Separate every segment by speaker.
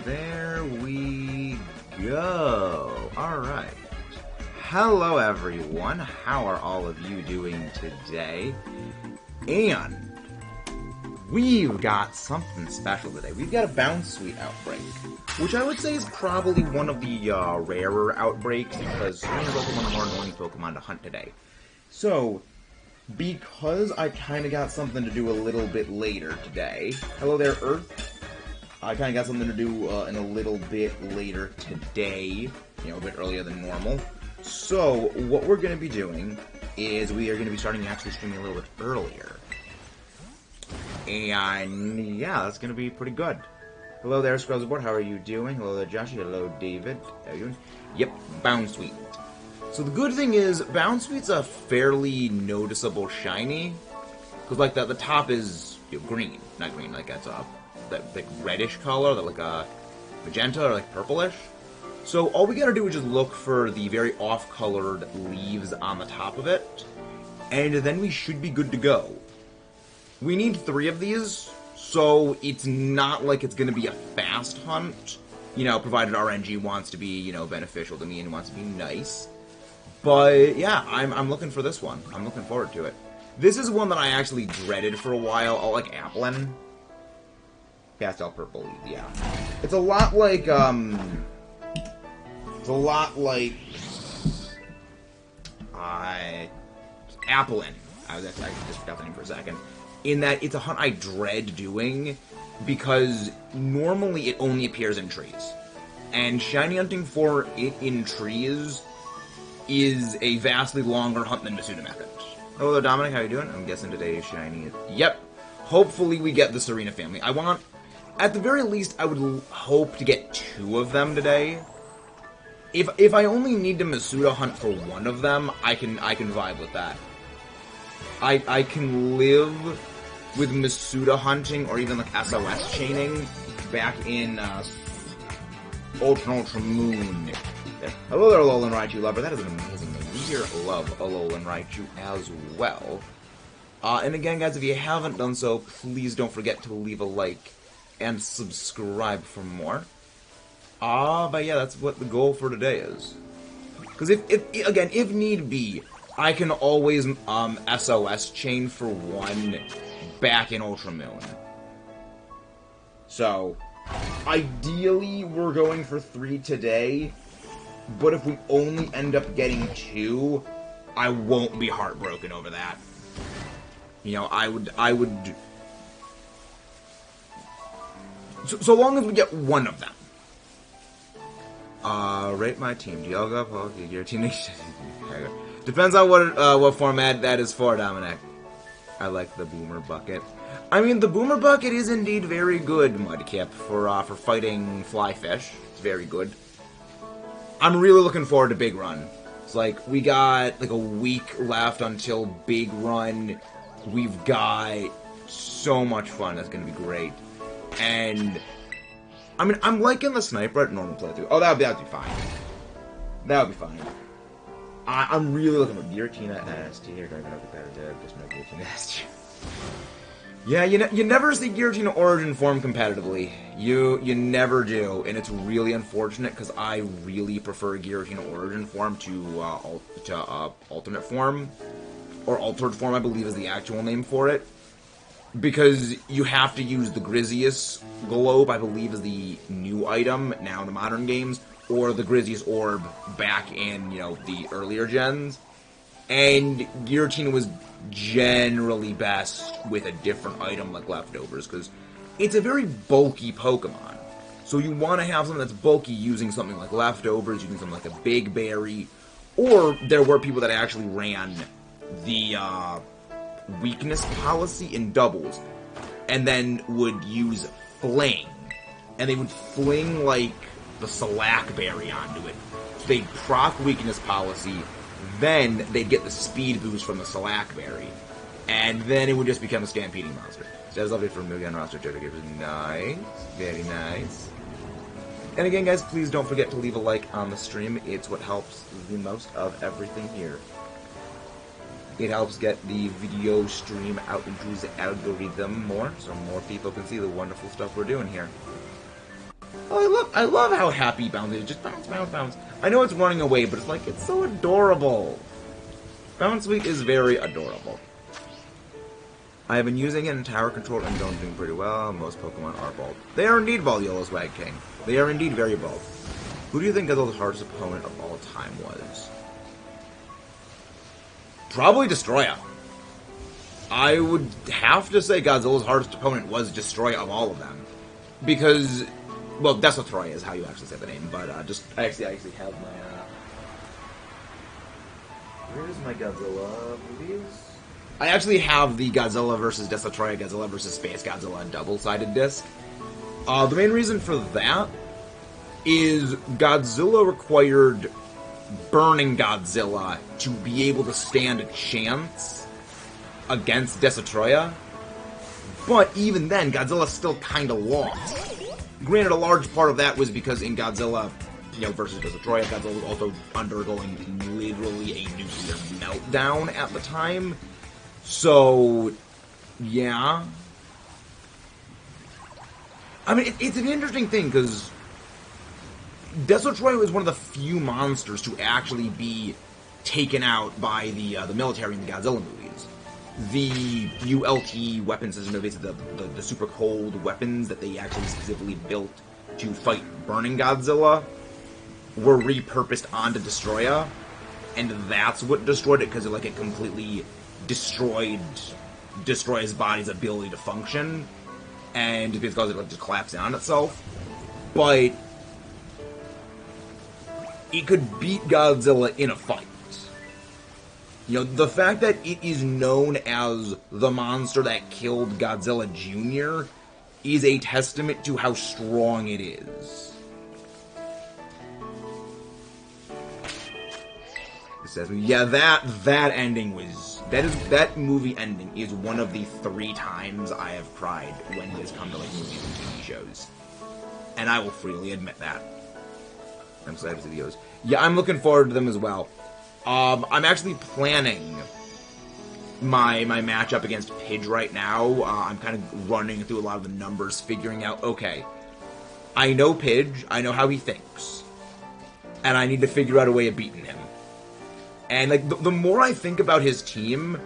Speaker 1: there we go. Alright. Hello everyone, how are all of you doing today? And we've got something special today. We've got a Bounce Suite outbreak, which I would say is probably one of the rarer outbreaks, because Serena's also one of the more annoying Pokemon to hunt today. So, because I kind of got something to do a little bit later today. Hello there, Earth. I kind of got something to do in a little bit later today, a bit earlier than normal. So, what we're going to be doing is we are going to be starting actually streaming a little bit earlier. And, yeah, that's going to be pretty good. Hello there, Scrubs Board, how are you doing? Hello there, Joshy. Hello, David. How are you doing? Yep, Bounce Suite. So the good thing is, Bounce Suite's a fairly noticeable shiny. Because, like, the top is green. Not green, like, that's that like reddish color, that like a magenta or like purplish. So all we gotta do is just look for the very off-colored leaves on the top of it, and then we should be good to go. We need 3 of these, so it's not like it's gonna be a fast hunt, provided RNG wants to be, beneficial to me and wants to be nice. But yeah, I'm looking for this one. I'm looking forward to it. This is one that I actually dreaded for a while. I like Applin. Pastel purple, yeah. It's a lot like, Applin. I just forgot the name for a second. In that it's a hunt I dread doing, because normally it only appears in trees. And shiny hunting for it in trees is a vastly longer hunt than Masuda method. Hello there, Dominic, how you doing? I'm guessing today is shiny. Yep. Hopefully we get the TSAREENA family. At the very least, I would hope to get 2 of them today. If I only need to Masuda hunt for 1 of them, I can vibe with that. I can live with Masuda hunting or even like SOS chaining back in Ultra Moon. There. Hello there, Alolan Raichu lover. That is an amazing name. We here love Alolan Raichu as well. And again, guys, if you haven't done so, please don't forget to leave a like and subscribe for more. But yeah, that's what the goal for today is. Because if need be, I can always SOS chain for 1 back in Ultra Moon. So, ideally, we're going for 3 today. But if we only end up getting 2, I won't be heartbroken over that. I would. So long as we get 1 of them. Rate my team. Dialga, Poke, your team. Depends on what format that is for, Dominic. I like the Boomer Bucket. I mean, the Boomer Bucket is indeed very good, Mudkip, for fighting flyfish. It's very good. I'm really looking forward to Big Run. It's like, we got like a week left until Big Run. We've got so much fun. That's gonna be great. And I mean, I'm liking the sniper at normal playthrough. Oh, that'd be fine. That would be fine. I'm really looking for Giratina S tier. Competitive. Just no Giratina S tier. Yeah, you never see Giratina Origin form competitively. You never do, and it's really unfortunate because I really prefer Giratina Origin form to alternate form, or altered form, I believe is the actual name for it. Because you have to use the Grizius Globe, I believe is the new item now in the modern games, or the Grizius Orb back in, the earlier gens. And Giratina was generally best with a different item like Leftovers, because it's a very bulky Pokemon. So you want to have something that's bulky using something like Leftovers, using something like a Big Berry, or there were people that actually ran the weakness policy in doubles, and then would use Fling, and they would fling like the Slack Berry onto it. So they'd proc weakness policy, then they'd get the speed boost from the Slack Berry, and then it would just become a stampeding monster. So that was lovely for Million roster Jojo. It was nice, very nice. And again, guys, please don't forget to leave a like on the stream. It's what helps the most of everything here. It helps get the video stream out into the algorithm more, so more people can see the wonderful stuff we're doing here. Oh, I love how happy Bounce is. Just bounce, bounce, bounce. I know it's running away, but it's like, it's so adorable. Bounce Week is very adorable. I have been using it in tower control and don't doing pretty well. Most Pokemon are bald. They are indeed bald, Yellow Swag King. They are indeed very bald. Who do you think Godzilla's hardest opponent of all time was? Probably Destroya. I would have to say Godzilla's hardest opponent was Destroya of all of them. Because, well, Destroya is how you actually say the name, but I actually have my, where's my Godzilla movies? I actually have the Godzilla vs. Destroya, Godzilla vs. Space Godzilla double-sided disc. The main reason for that is Godzilla required Burning Godzilla to be able to stand a chance against Destroya, but even then, Godzilla still kind of lost. Granted, a large part of that was because in Godzilla, versus Destroya, Godzilla was also undergoing literally a nuclear meltdown at the time. So, yeah. I mean, it's an interesting thing, because Destroya was one of the few monsters to actually be taken out by the military in the Godzilla movies. The ULT weapon system, basically the super cold weapons that they actually specifically built to fight Burning Godzilla, were repurposed onto Destroya, and that's what destroyed it, because it completely destroyed Destroya's body's ability to function, and just because it just collapsed in on itself. But it could beat Godzilla in a fight. The fact that it is known as the monster that killed Godzilla Jr. is a testament to how strong it is. It says, yeah, that ending was... That movie ending is one of the 3 times I have cried when it has come to movies and TV shows. And I will freely admit that. I'm excited to see those. Yeah, I'm looking forward to them as well. I'm actually planning my matchup against Pidge right now. I'm kind of running through a lot of the numbers, figuring out, okay, I know Pidge, I know how he thinks, and I need to figure out a way of beating him. And, the more I think about his team,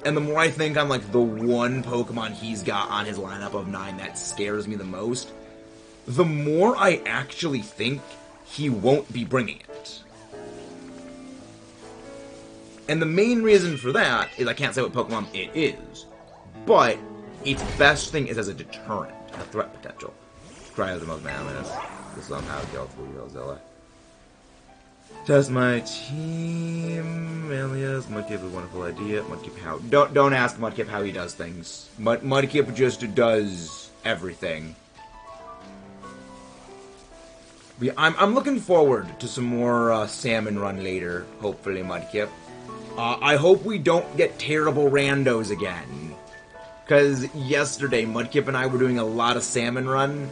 Speaker 1: and the more I think I'm, the one Pokemon he's got on his lineup of 9 that scares me the most, the more I actually think he won't be bringing it. And the main reason for that is I can't say what Pokemon it is, but its best thing is as a deterrent, a threat potential. Try out the most mammoth. This is somehow kill through Godzilla. Test my team. Alias. Mudkip is a wonderful idea. Mudkip how? Don't ask Mudkip how he does things. Mudkip just does everything. But yeah, I'm looking forward to some more Salmon Run later. Hopefully, Mudkip. I hope we don't get terrible randos again. Because yesterday, Mudkip and I were doing a lot of Salmon Run.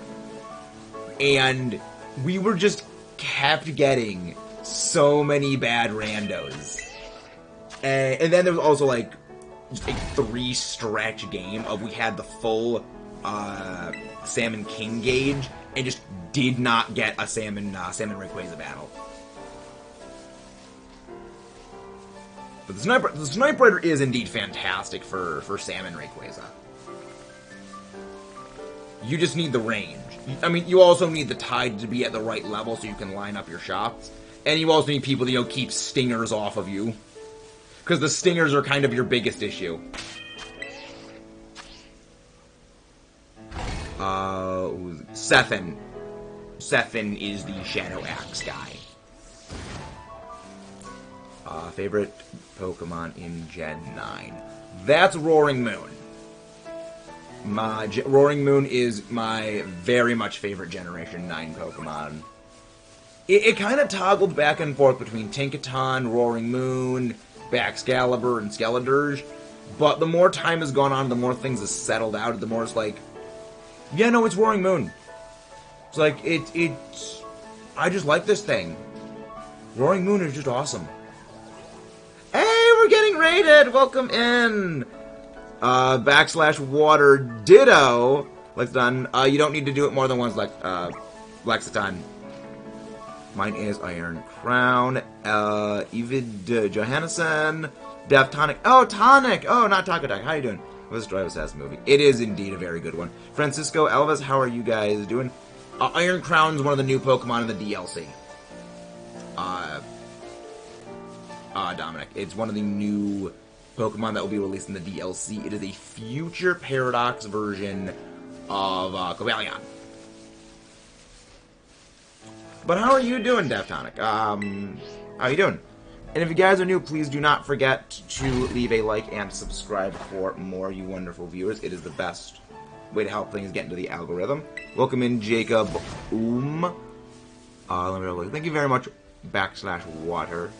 Speaker 1: And we were just kept getting so many bad randos. And then there was also, just a 3-stretch game of we had the full Salmon King gauge and just did not get a Salmon Rayquaza battle. But the Snipe Rider is indeed fantastic for Salmon Rayquaza. You just need the range. I mean, you also need the tide to be at the right level so you can line up your shots. And you also need people to, keep stingers off of you. Because the stingers are kind of your biggest issue. Sethin. Sethin is the Shadow Axe guy. Favorite Pokemon in Gen 9. That's Roaring Moon. Roaring Moon is my very much favorite Generation 9 Pokemon. It kind of toggled back and forth between Tinkaton, Roaring Moon, Baxcalibur, and Skeledirge, but the more time has gone on, the more things have settled out, the more it's yeah, no, it's Roaring Moon. It's I just like this thing. Roaring Moon is just awesome. Hey, we're getting raided! Welcome in! /water ditto. Done. You don't need to do it more than once, Lexicon. Mine is Iron Crown. Evid Johannesson. Death Tonic. Oh, Tonic! Oh, not Taco Deck. How you doing? Let's drive this movie. It is indeed a very good one. Francisco, Elvis, how are you guys doing? Iron Crown is one of the new Pokemon in the DLC. Dominic. It's one of the new Pokemon that will be released in the DLC. It is a future Paradox version of Cobalion. But how are you doing, Deftonic? How are you doing? And if you guys are new, please do not forget to leave a like and subscribe for more, you wonderful viewers. It is the best way to help things get into the algorithm. Welcome in, Jacob. Thank you very much, /water.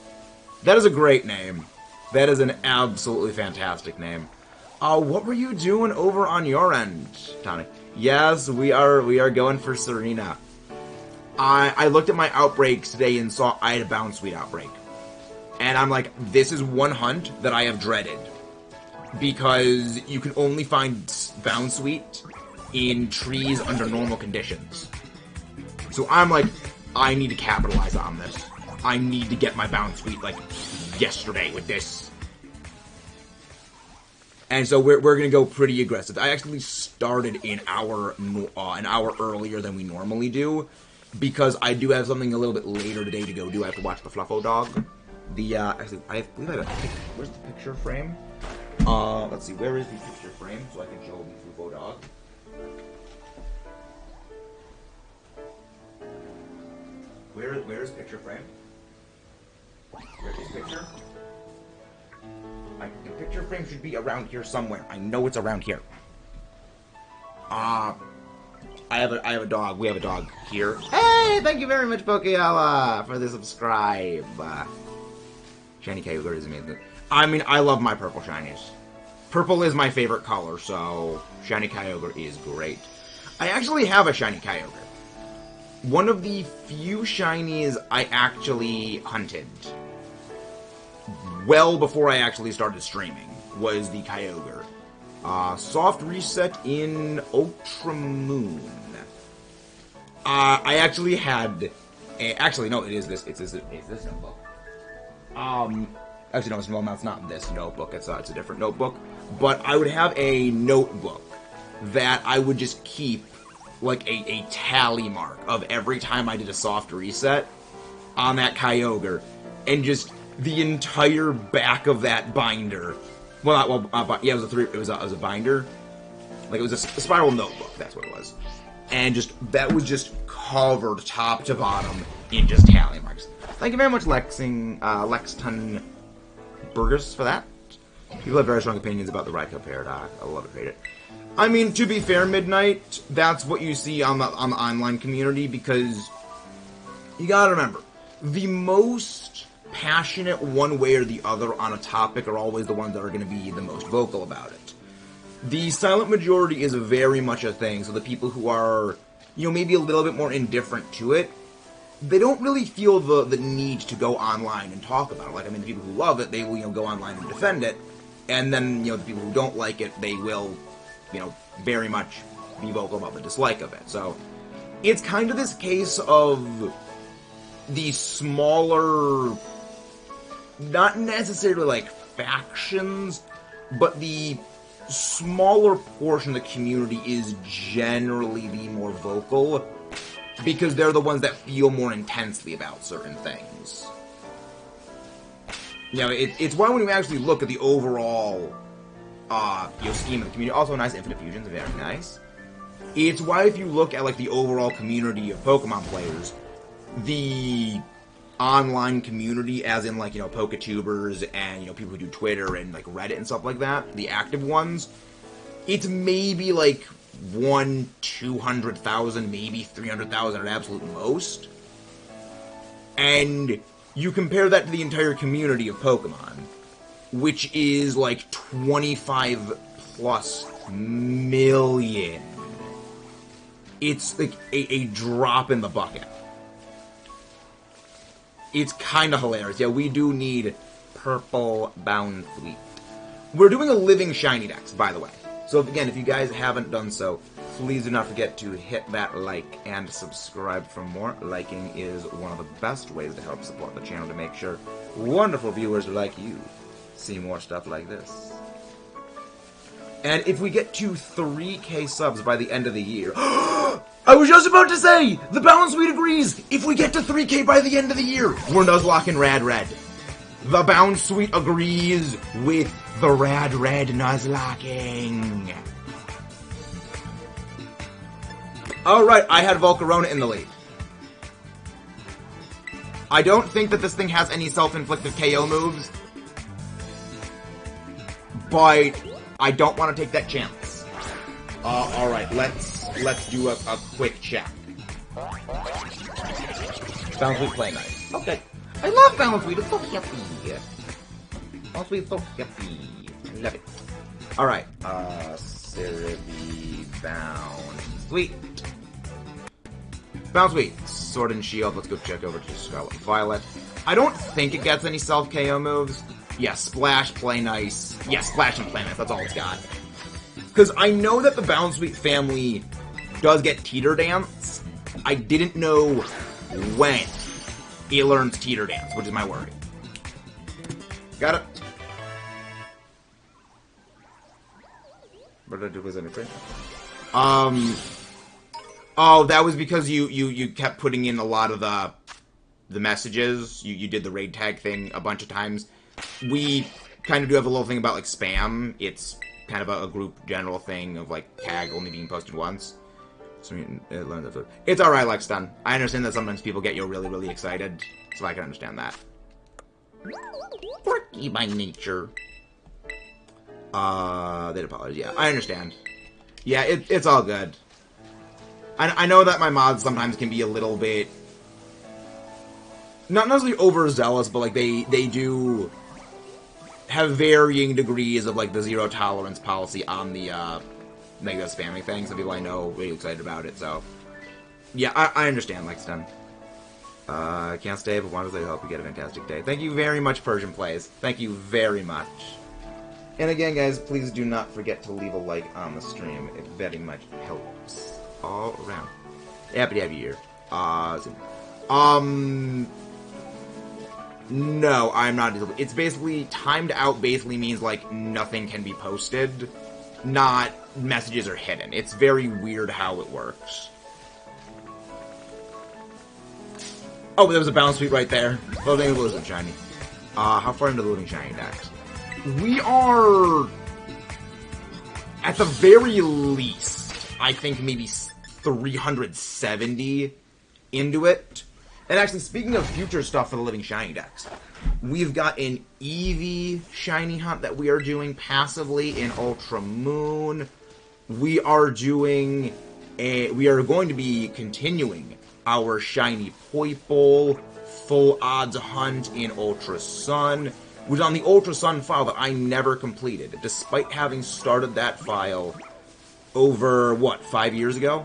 Speaker 1: That is a great name. That is an absolutely fantastic name. What were you doing over on your end, Tony? Yes, we are going for TSAREENA. I looked at my outbreaks today and saw I had a Bounce Sweet outbreak. And I'm like, this is one hunt that I have dreaded. Because you can only find Bounce Sweet in trees under normal conditions. So I'm like, I need to capitalize on this. I need to get my Bounce Sweet, like, yesterday with this. And so we're going to go pretty aggressive. I actually started an hour earlier than we normally do. Because I do have something a little bit later today to go do. I have to watch the Fluffo Dog. Actually, I believe I have a picture. Where's the picture frame? Let's see, where is the picture frame so I can show the Fluffo Dog? Where is picture frame? Where's his picture? The picture frame should be around here somewhere. I know it's around here. I have a dog. We have a dog here. Hey, thank you very much, Pokeala, for the subscribe. Shiny Kyogre is amazing. I mean, I love my purple shinies. Purple is my favorite color, so Shiny Kyogre is great. I actually have a Shiny Kyogre. One of the few shinies I actually hunted, well before I actually started streaming, was the Kyogre. Soft reset in Ultramoon. I actually had actually, no, it's this notebook. Actually, no, it's not this notebook. It's a different notebook. But I would have a notebook that I would just keep, like, a tally mark of every time I did a soft reset on that Kyogre. And just the entire back of that binder. Well, yeah, it was a binder. Like, it was a spiral notebook, that's what it was. And just, that was just covered top to bottom in just tally marks. Thank you very much, Lexton Burgers, for that. People have very strong opinions about the Raikou Paradox. I love it, hate it. I mean, to be fair, Midnight, that's what you see on the online community, because you gotta remember, the most passionate one way or the other on a topic are always the ones that are going to be the most vocal about it. The silent majority is very much a thing, so the people who are, maybe a little bit more indifferent to it, they don't really feel the need to go online and talk about it. Like, I mean, the people who love it, they will, go online and defend it, and then, the people who don't like it, they will, very much be vocal about the dislike of it. So, it's kind of this case of the smaller, not necessarily like factions, but the smaller portion of the community is generally the more vocal, because they're the ones that feel more intensely about certain things. It's why when we actually look at the overall scheme of the community, also nice Infinite Fusions, very nice. It's why if you look at like the overall community of Pokemon players, the online community, as in like, Poketubers and, people who do Twitter and like Reddit and stuff like that, the active ones, it's maybe like 200,000, maybe 300,000 at absolute most. And you compare that to the entire community of Pokemon, which is like 25 plus million. It's like a drop in the bucket. It's kind of hilarious. Yeah, we do need Purple Bound Sweet. We're doing a Living Shiny Dex, by the way. So, again, if you guys haven't done so, please do not forget to hit that like and subscribe for more. Liking is one of the best ways to help support the channel to make sure wonderful viewers like you see more stuff like this. And if we get to 3K subs by the end of the year... I was just about to say! The Balance Suite agrees! If we get to 3K by the end of the year, we're Nuzlocking Rad Red. The Balance Suite agrees with the Rad Red Nuzlocking. Alright, I had Volcarona in the lead. I don't think that this thing has any self-inflicted KO moves, but I don't want to take that chance. Alright, let's do a quick check. Balance Suite play nice. Okay. I love Balance Suite, it's so happy. Balance Suite is so happy. I love it. Alright, Cerebi Bound Suite. Bounce Suite. Sword and Shield. Let's go check over to Scarlet Violet. I don't think it gets any self-KO moves. Yeah, Splash, Play Nice. Yeah, Splash and Play Nice. That's all it's got. Because I know that the Bounce Suite family does get Teeter Dance. I didn't know when it learns Teeter Dance, which is my worry. Got it. What did I do? Was anything? Oh, that was because you kept putting in a lot of the messages. You did the raid tag thing a bunch of times. We kind of do have a little thing about, like, spam. It's kind of a group general thing of, like, tag only being posted once. So it's alright, like, Stun. I understand that sometimes people get you really, really excited, so I can understand that. Quirky by nature. They'd apologize. Yeah, I understand. Yeah, it's all good. I know that my mods sometimes can be a little bit... not necessarily overzealous, but, like, they do have varying degrees of, like, the zero tolerance policy on the, negative spamming thing. Some people I know are really excited about it, so... yeah, I understand, like, Stun. I can't stay, but wanted to say I hope you get a fantastic day. Thank you very much, Persian Plays. Thank you very much. And again, guys, please do not forget to leave a like on the stream. It very much helps. All around. Happy to have you here. No, I'm not. It's basically timed out. Basically means like nothing can be posted, not messages are hidden. It's very weird how it works. Oh, there was a Balance Suite right there. Oh, maybe it wasn't shiny. How far into the living shiny decks? We are at the very least, I think maybe 370 into it. And actually, speaking of future stuff for the living shiny decks, we've got an Eevee shiny hunt that we are doing passively in Ultra Moon. We are going to be continuing our shiny Poipole full odds hunt in Ultra Sun, which on the Ultra Sun file that I never completed, despite having started that file over, what, 5 years ago?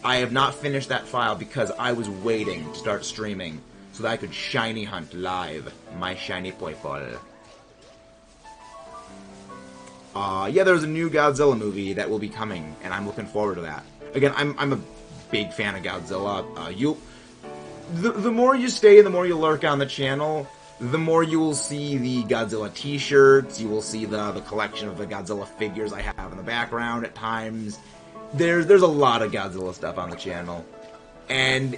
Speaker 1: I have not finished that file because I was waiting to start streaming so that I could shiny hunt live my shiny Poipole. Yeah, there's a new Godzilla movie that will be coming, and I'm looking forward to that. Again, I'm a big fan of Godzilla. The more you stay and the more you lurk on the channel, the more you will see the Godzilla t-shirts, you will see the collection of the Godzilla figures I have in the background at times. There's a lot of Godzilla stuff on the channel. And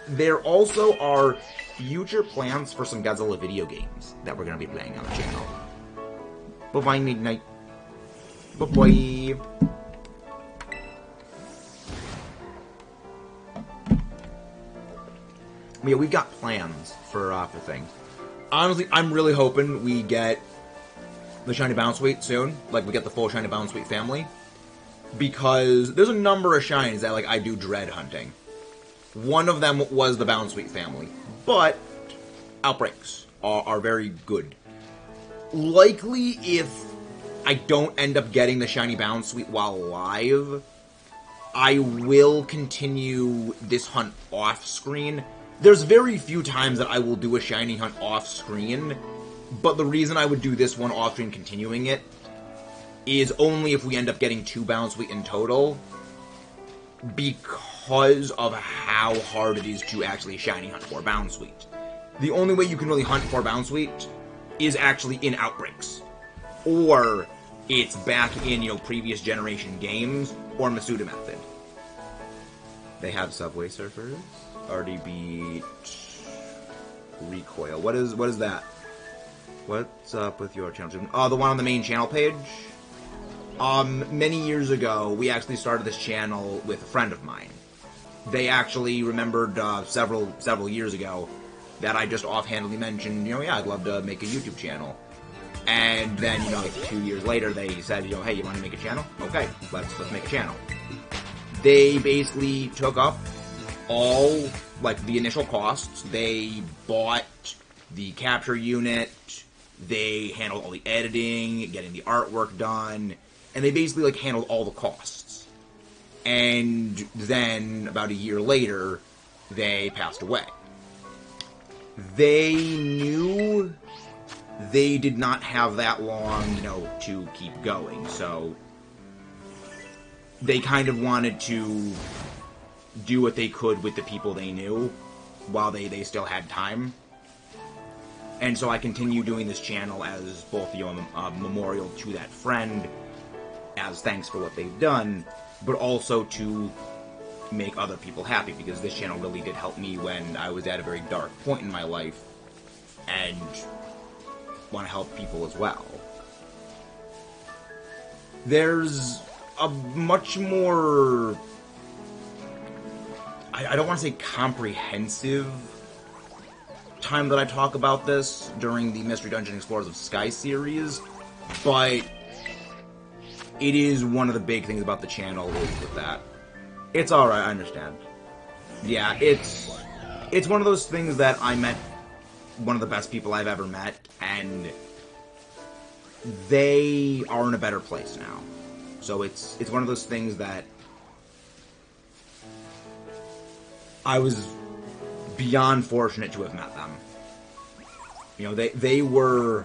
Speaker 1: there also are future plans for some Godzilla video games that we're going to be playing on the channel. Bye-bye, Midnight. Bye-bye. Yeah, we've got plans for things. Honestly, I'm really hoping we get the Shiny Bounce Suite soon. Like, we get the full Shiny Bounce Suite family. Because there's a number of shinies that, like, I do dread hunting. One of them was the Bounce Suite family. But outbreaks are very good. Likely, if I don't end up getting the Shiny Bounce Suite while live, I will continue this hunt off-screen. There's very few times that I will do a shiny hunt off-screen, but the reason I would do this one off-screen continuing it is only if we end up getting 2 Bounce Suite in total, because of how hard it is to actually shiny hunt for Bound Sweet. The only way you can really hunt for Bound Sweet is actually in Outbreaks. Or it's back in, previous generation games, or Masuda Method. They have Subway Surfers. Already beat Recoil. What is that? What's up with your channel? Oh, the one on the main channel page? Many years ago, we actually started this channel with a friend of mine. They actually remembered several years ago that I just offhandedly mentioned, yeah, I'd love to make a YouTube channel. And then, like 2 years later, they said, hey, you want to make a channel? Okay, let's make a channel. They basically took up all, the initial costs. They bought the capture unit, they handled all the editing, getting the artwork done, and they basically, handled all the costs. And then, about a year later, they passed away. They knew they did not have that long, to keep going, so they kind of wanted to do what they could with the people they knew while they still had time. And so I continue doing this channel as both, a memorial to that friend, as thanks for what they've done, but also to make other people happy, because this channel really did help me when I was at a very dark point in my life, and want to help people as well. There's a much more, I don't want to say comprehensive time that I talk about this during the Mystery Dungeon Explorers of Sky series, but it is one of the big things about the channel is with that. It's alright, I understand. Yeah, it's one of those things that I met one of the best people I've ever met, and they are in a better place now. So it's one of those things that I was beyond fortunate to have met them. They were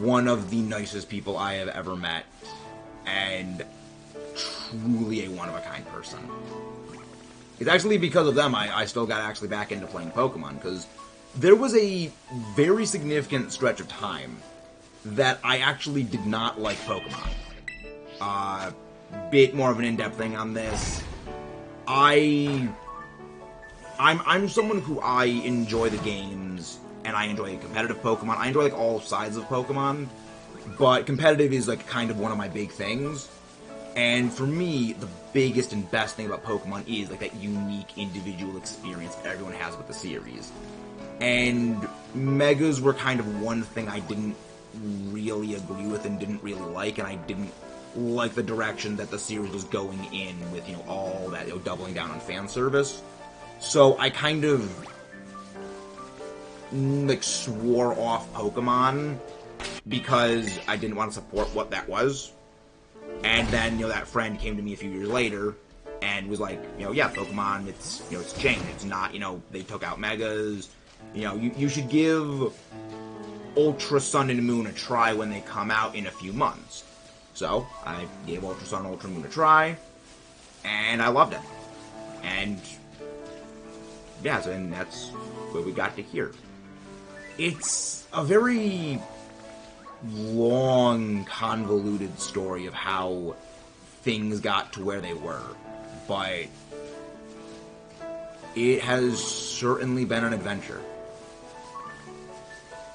Speaker 1: one of the nicest people I have ever met, and truly a one-of-a-kind person. It's actually because of them I still got actually back into playing Pokemon, because there was a very significant stretch of time that I actually did not like Pokemon. Bit more of an in-depth thing on this. I'm someone who I enjoy the games, and I enjoy competitive Pokemon. I enjoy all sides of Pokemon, but competitive is kind of one of my big things. And for me, the biggest and best thing about Pokemon is that unique individual experience everyone has with the series. And Megas were kind of one thing I didn't really agree with and didn't really like, and I didn't like the direction that the series was going in with, all that, doubling down on fan service. So I kind of, swore off Pokemon because I didn't want to support what that was. And then, that friend came to me a few years later and was like, yeah, Pokemon, it's, it's changed. It's not, they took out Megas. You should give Ultra Sun and Moon a try when they come out in a few months. So, I gave Ultra Sun and Ultra Moon a try, and I loved it. And, yeah, so and that's what we got to hear. It's a very long, convoluted story of how things got to where they were, but it has certainly been an adventure.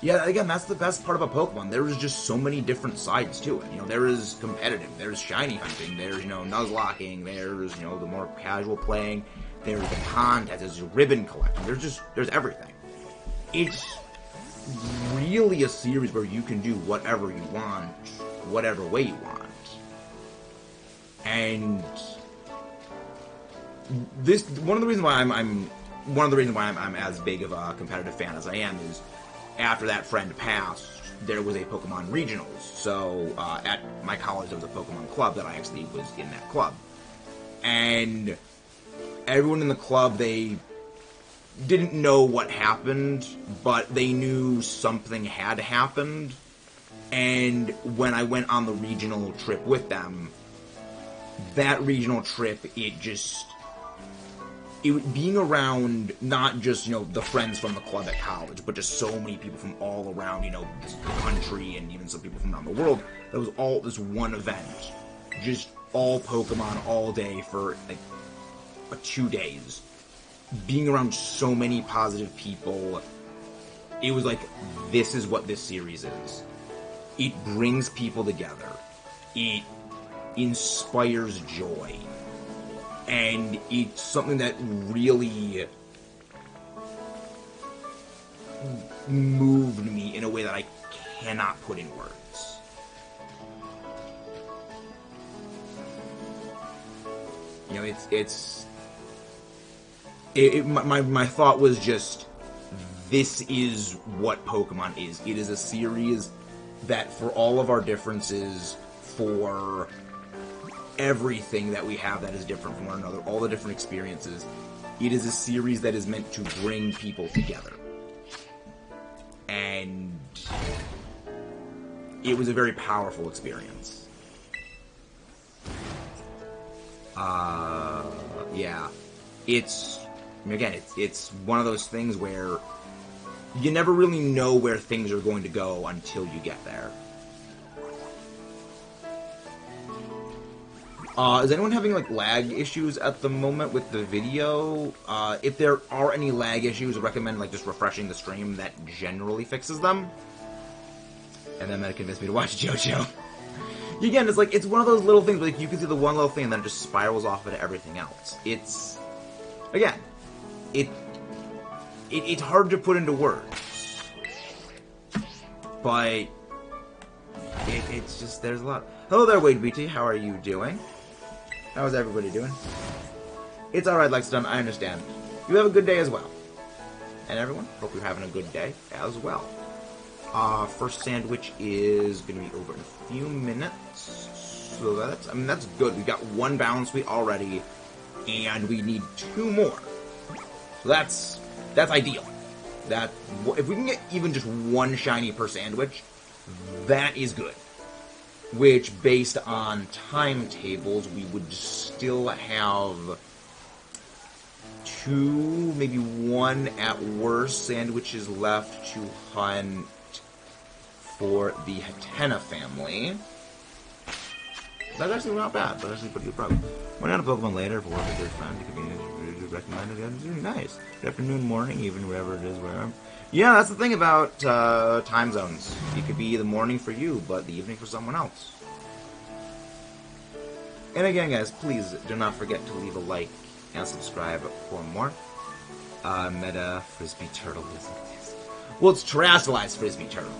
Speaker 1: Yeah, again, that's the best part about Pokemon. There is just so many different sides to it. There is competitive, there's shiny hunting, there's, Nuzlocking, there's, the more casual playing, there's the contest, there's ribbon collecting, there's everything. It's really a series where you can do whatever you want, whatever way you want. And this, one of the reasons why I'm as big of a competitive fan as I am is, after that friend passed, there was a Pokemon Regionals. So, at my college, there was a Pokemon club that I actually was in that club. And everyone in the club, they didn't know what happened, but they knew something had happened. And when I went on the regional trip with them, that regional trip, it just being around not just, you know, the friends from the club at college, but just so many people from all around, you know, this country and even some people from around the world, that was all this one event. Just all Pokemon all day for, like, 2 days. Being around so many positive people, it was like, this is what this series is. It brings people together. It inspires joy. And it's something that really moved me in a way that I cannot put in words. You know, my thought was just, this is what Pokemon is. It is a series that, for all of our differences, for everything that we have that is different from one another, all the different experiences, it is a series that is meant to bring people together. And it was a very powerful experience. Yeah. It's one of those things where you never really know where things are going to go until you get there. Is anyone having, like, lag issues at the moment with the video? If there are any lag issues, I recommend, like, just refreshing the stream. That generally fixes them. And then that convinced me to watch JoJo. Again, it's like, it's one of those little things, like, you can see the one little thing and then it just spirals off into everything else. It's, again, it's hard to put into words. But it's just, there's a lot. Hello there, Wade BT, how are you doing? How's everybody doing? It's alright, Lexington, I understand. You have a good day as well. And everyone, hope you're having a good day as well. First sandwich is going to be over in a few minutes. So that's good. We got 1 balance wheat already, and we need 2 more. So that's ideal. That, if we can get even just 1 shiny per sandwich, that is good. Which, based on timetables, we would still have 2, maybe 1 at worst sandwiches left to hunt for the Hatena family. That's actually not bad. That's actually pretty good progress. Went on a Pokemon later for work with your friend. It could be recommended. It's really nice. Good afternoon, morning, even wherever it is where I'm. Yeah, that's the thing about time zones. It could be the morning for you, but the evening for someone else. And again, guys, please do not forget to leave a like and subscribe for more. Meta Frisbee Turtle isn't this. Well, it's terrestrialized Frisbee Turtle.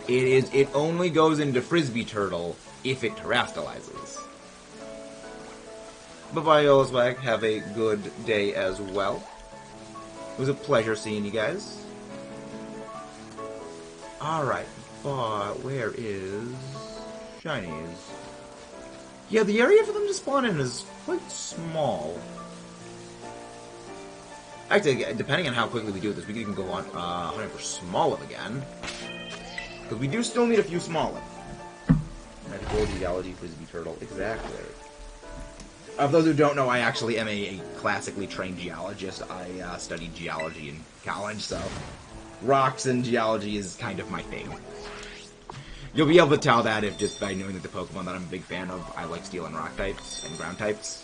Speaker 1: It only goes into Frisbee Turtle if it terrestrializes. Bye-bye, Olswag. Have a good day as well. It was a pleasure seeing you guys. Alright, but where is Shinies? Yeah, the area for them to spawn in is quite small. Actually, depending on how quickly we do this, we can go on hunting for Smoliv again. Because we do still need a few Smoliv. Medical, Geology, Frisbee Turtle. Exactly. Of those who don't know, I actually am a classically trained geologist. I studied geology in college, so rocks and geology is kind of my thing. You'll be able to tell that if just by knowing that the Pokemon that I'm a big fan of, I like Steel and Rock types and Ground types.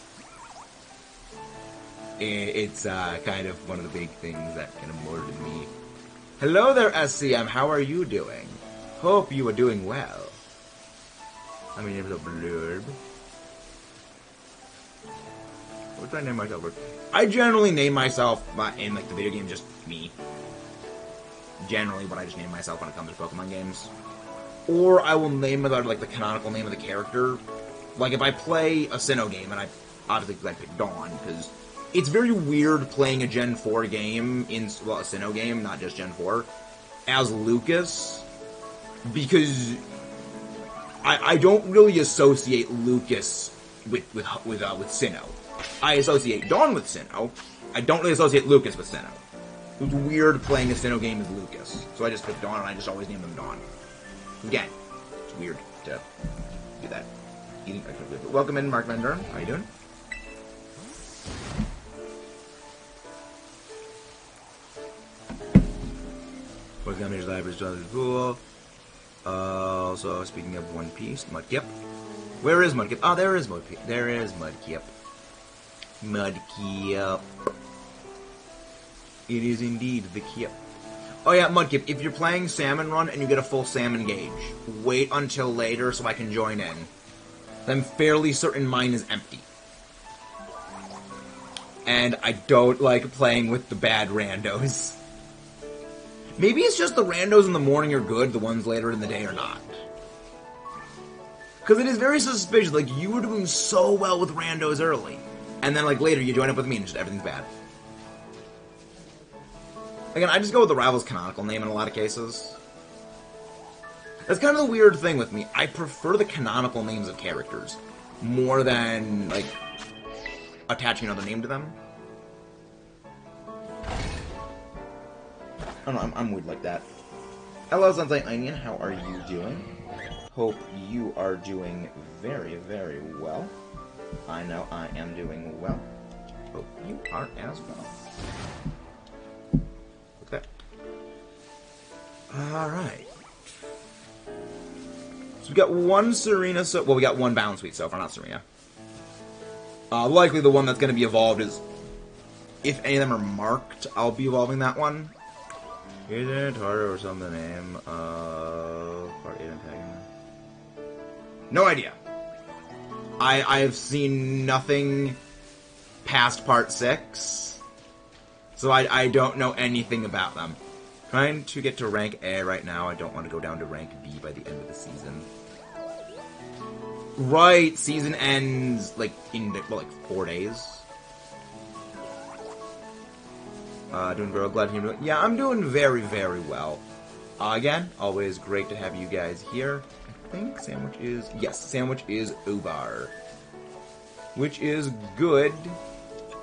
Speaker 1: It's kind of one of the big things that kind of molded me. Hello there, SCM. How are you doing? Hope you are doing well. I mean, it's a blurb. What do I name myself? I generally name myself in like the video game just me. Generally, what I just name myself when it comes to Pokemon games. Or I will name it like the canonical name of the character. Like if I play a Sinnoh game, and I obviously pick Dawn because it's very weird playing a Gen 4 game in a Sinnoh game, not just Gen 4, as Lucas, because I don't really associate Lucas with Sinnoh. I associate Dawn with Sinnoh. I don't really associate Lucas with Sinnoh. It's weird playing a Sinnoh game as Lucas, so I just pick Dawn and I just always name them Dawn. Again, it's weird to do that. Welcome in, Mark Van Durham. How you doing? What's gonna make library is cool. Also, speaking of One Piece, Mudkip. Where is Mudkip? Oh, there is Mudkip. There is Mudkip. Mudkip. It is indeed the Kip. Oh yeah, Mudkip, if you're playing Salmon Run and you get a full salmon gauge, wait until later so I can join in. I'm fairly certain mine is empty. And I don't like playing with the bad randos. Maybe it's just the randos in the morning are good, the ones later in the day are not. Because it is very suspicious, like, you were doing so well with randos early, and then, like, later you join up with me and just everything's bad. Again, I just go with the rival's canonical name in a lot of cases. That's kind of the weird thing with me. I prefer the canonical names of characters more than, like, attaching another name to them. I don't know, I'm weird like that. Hello, Sensei Onion, how are you doing? Hope you are doing very, very well. I know I am doing well. Hope you are as well. Okay. Alright. So we got one TSAREENA, well, we got one Bound Suite so far, not TSAREENA. Likely the one that's going to be evolved is, if any of them are marked, I'll be evolving that one. Isn't it harder or something the name of Part 8 antagonist? No idea. I have seen nothing past Part 6, so I don't know anything about them. Trying to get to rank A right now. I don't want to go down to rank B by the end of the season. Right, season ends like in well, like 4 days. Doing very glad you're doing. Yeah, I'm doing very, very well. Again, always great to have you guys here. I think Sandwich is... Yes, Sandwich is Ubar. Which is good.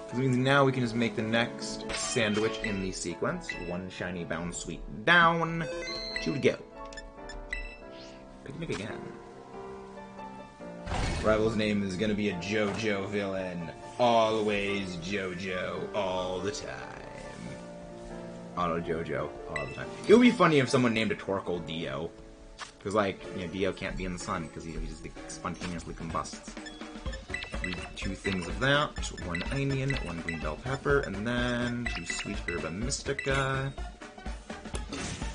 Speaker 1: Because means now we can just make the next sandwich in the sequence. One shiny Bound Suite down. 2 to go. Picnic again. Rival's name is gonna be a JoJo villain. Always JoJo. All the time. Auto JoJo all the time. It would be funny if someone named a Torkoal Dio. Because, like, you know, Dio can't be in the sun because he just like, spontaneously combusts. Read 2 things of that. 1 onion, 1 green bell pepper, and then 2 sweet herba mystica.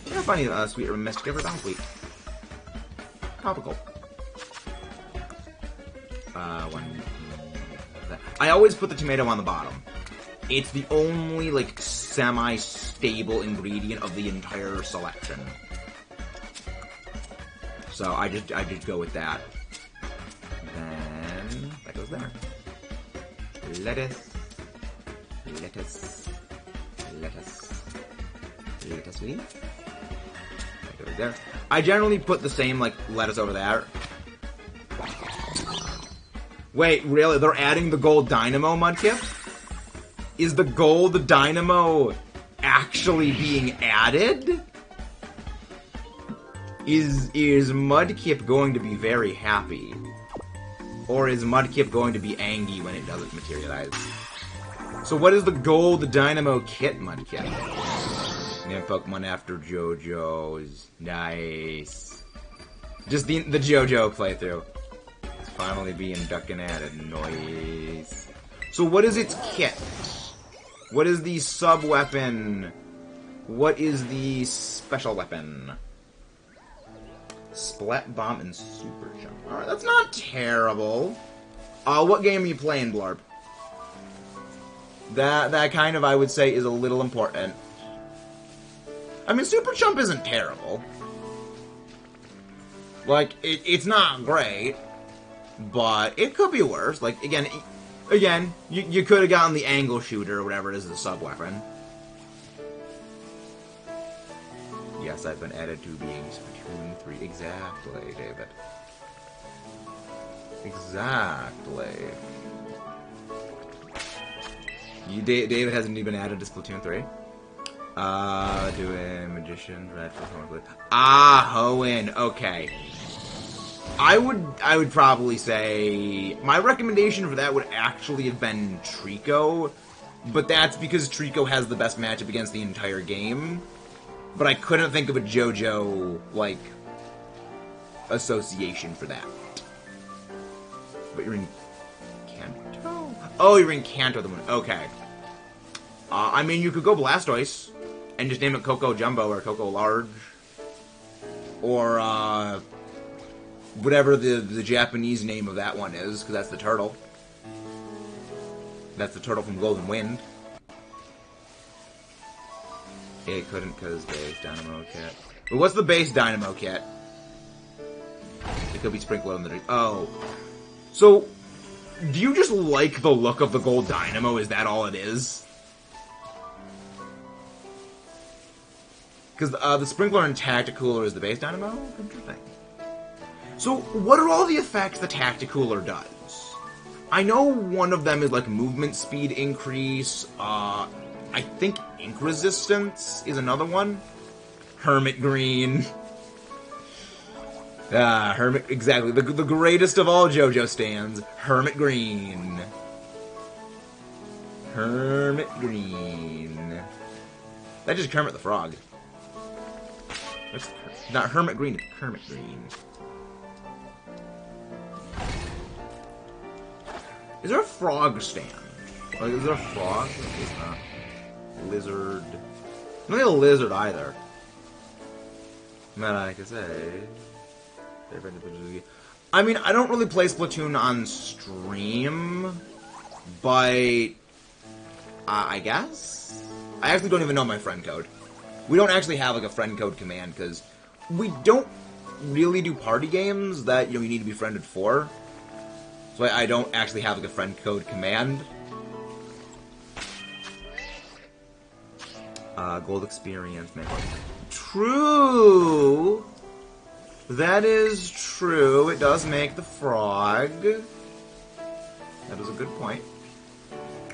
Speaker 1: Yeah, funny, sweet herba mystica for Bound Suite. Topical. 1. I always put the tomato on the bottom. It's the only, like, semi-stable ingredient of the entire selection. So I just go with that. Then that goes there. Lettuce, lettuce, lettuce, lettuce leaf. That goes there. I generally put the same like lettuce over there. Wait, really? They're adding the gold dynamo, Mudkip? Is the gold dynamo actually being added? Is Mudkip going to be very happy? Or is Mudkip going to be angry when it doesn't materialize? So what is the gold dynamo kit, Mudkip? Name Pokemon after JoJo's. Nice. Just the JoJo playthrough. It's finally being ducking added. Nice. So what is its kit? What is the sub-weapon? What is the special weapon? Splat Bomb and Super Jump. Alright, that's not terrible. What game are you playing, Blarb? That kind of, I would say, is a little important. I mean, Super Jump isn't terrible. Like, it's not great, but it could be worse. Like, again, you could have gotten the angle shooter or whatever it is as a sub-weapon. Yes, I've been added to being Splatoon 3. Exactly, David. Exactly. David hasn't even been added to Splatoon 3. Doing Magician, Red, Hoenn, okay. I would probably say my recommendation for that would actually have been Trico, but that's because Trico has the best matchup against the entire game. but I couldn't think of a JoJo, like, association for that. But you're in Kanto? Oh, you're in Kanto, the one. Okay. I mean, you could go Blastoise and just name it Coco Jumbo or Coco Large. Or, whatever the Japanese name of that one is, because that's the turtle. That's the turtle from Golden Wind. It couldn't because base Dynamo Kit. But what's the base Dynamo Kit? It could be sprinkled on the... Oh. So, do you just like the look of the gold Dynamo? Is that all it is? Because the Sprinkler and Tacticooler is the base Dynamo? Interesting. So, what are all the effects the Tacticooler does? I know one of them is like movement speed increase, I think ink resistance is another one. Hermit Green. Hermit, exactly. The greatest of all JoJo stands. Hermit Green. Hermit Green. That's just Kermit the Frog. That's not Hermit Green, it's Kermit Green. Is there a frog stand? Like, is there a frog? It's not. Lizard. Not a lizard either. That I can say. I mean, I don't really play Splatoon on stream, but I guess? I actually don't even know my friend code. We don't actually have like a friend code command because we don't really do party games that you need to be friended for. So I don't actually have like a friend code command. Gold experience, man. True! That is true. It does make the frog. That is a good point.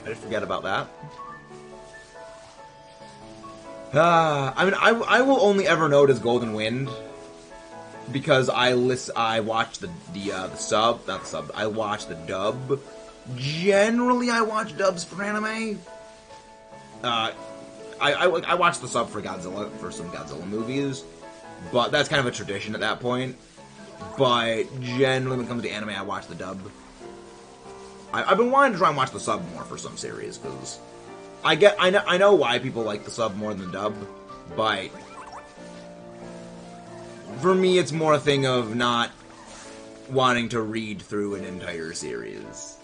Speaker 1: I did forget about that. I mean, I will only ever know it as Golden Wind because I watch the sub, not the sub. I watch the dub. Generally, I watch dubs for anime. I watch the sub for Godzilla, for some Godzilla movies, but that's kind of a tradition at that point. But generally, when it comes to anime, I watch the dub. I've been wanting to try and watch the sub more for some series because I know why people like the sub more than the dub, but for me, it's more a thing of not wanting to read through an entire series.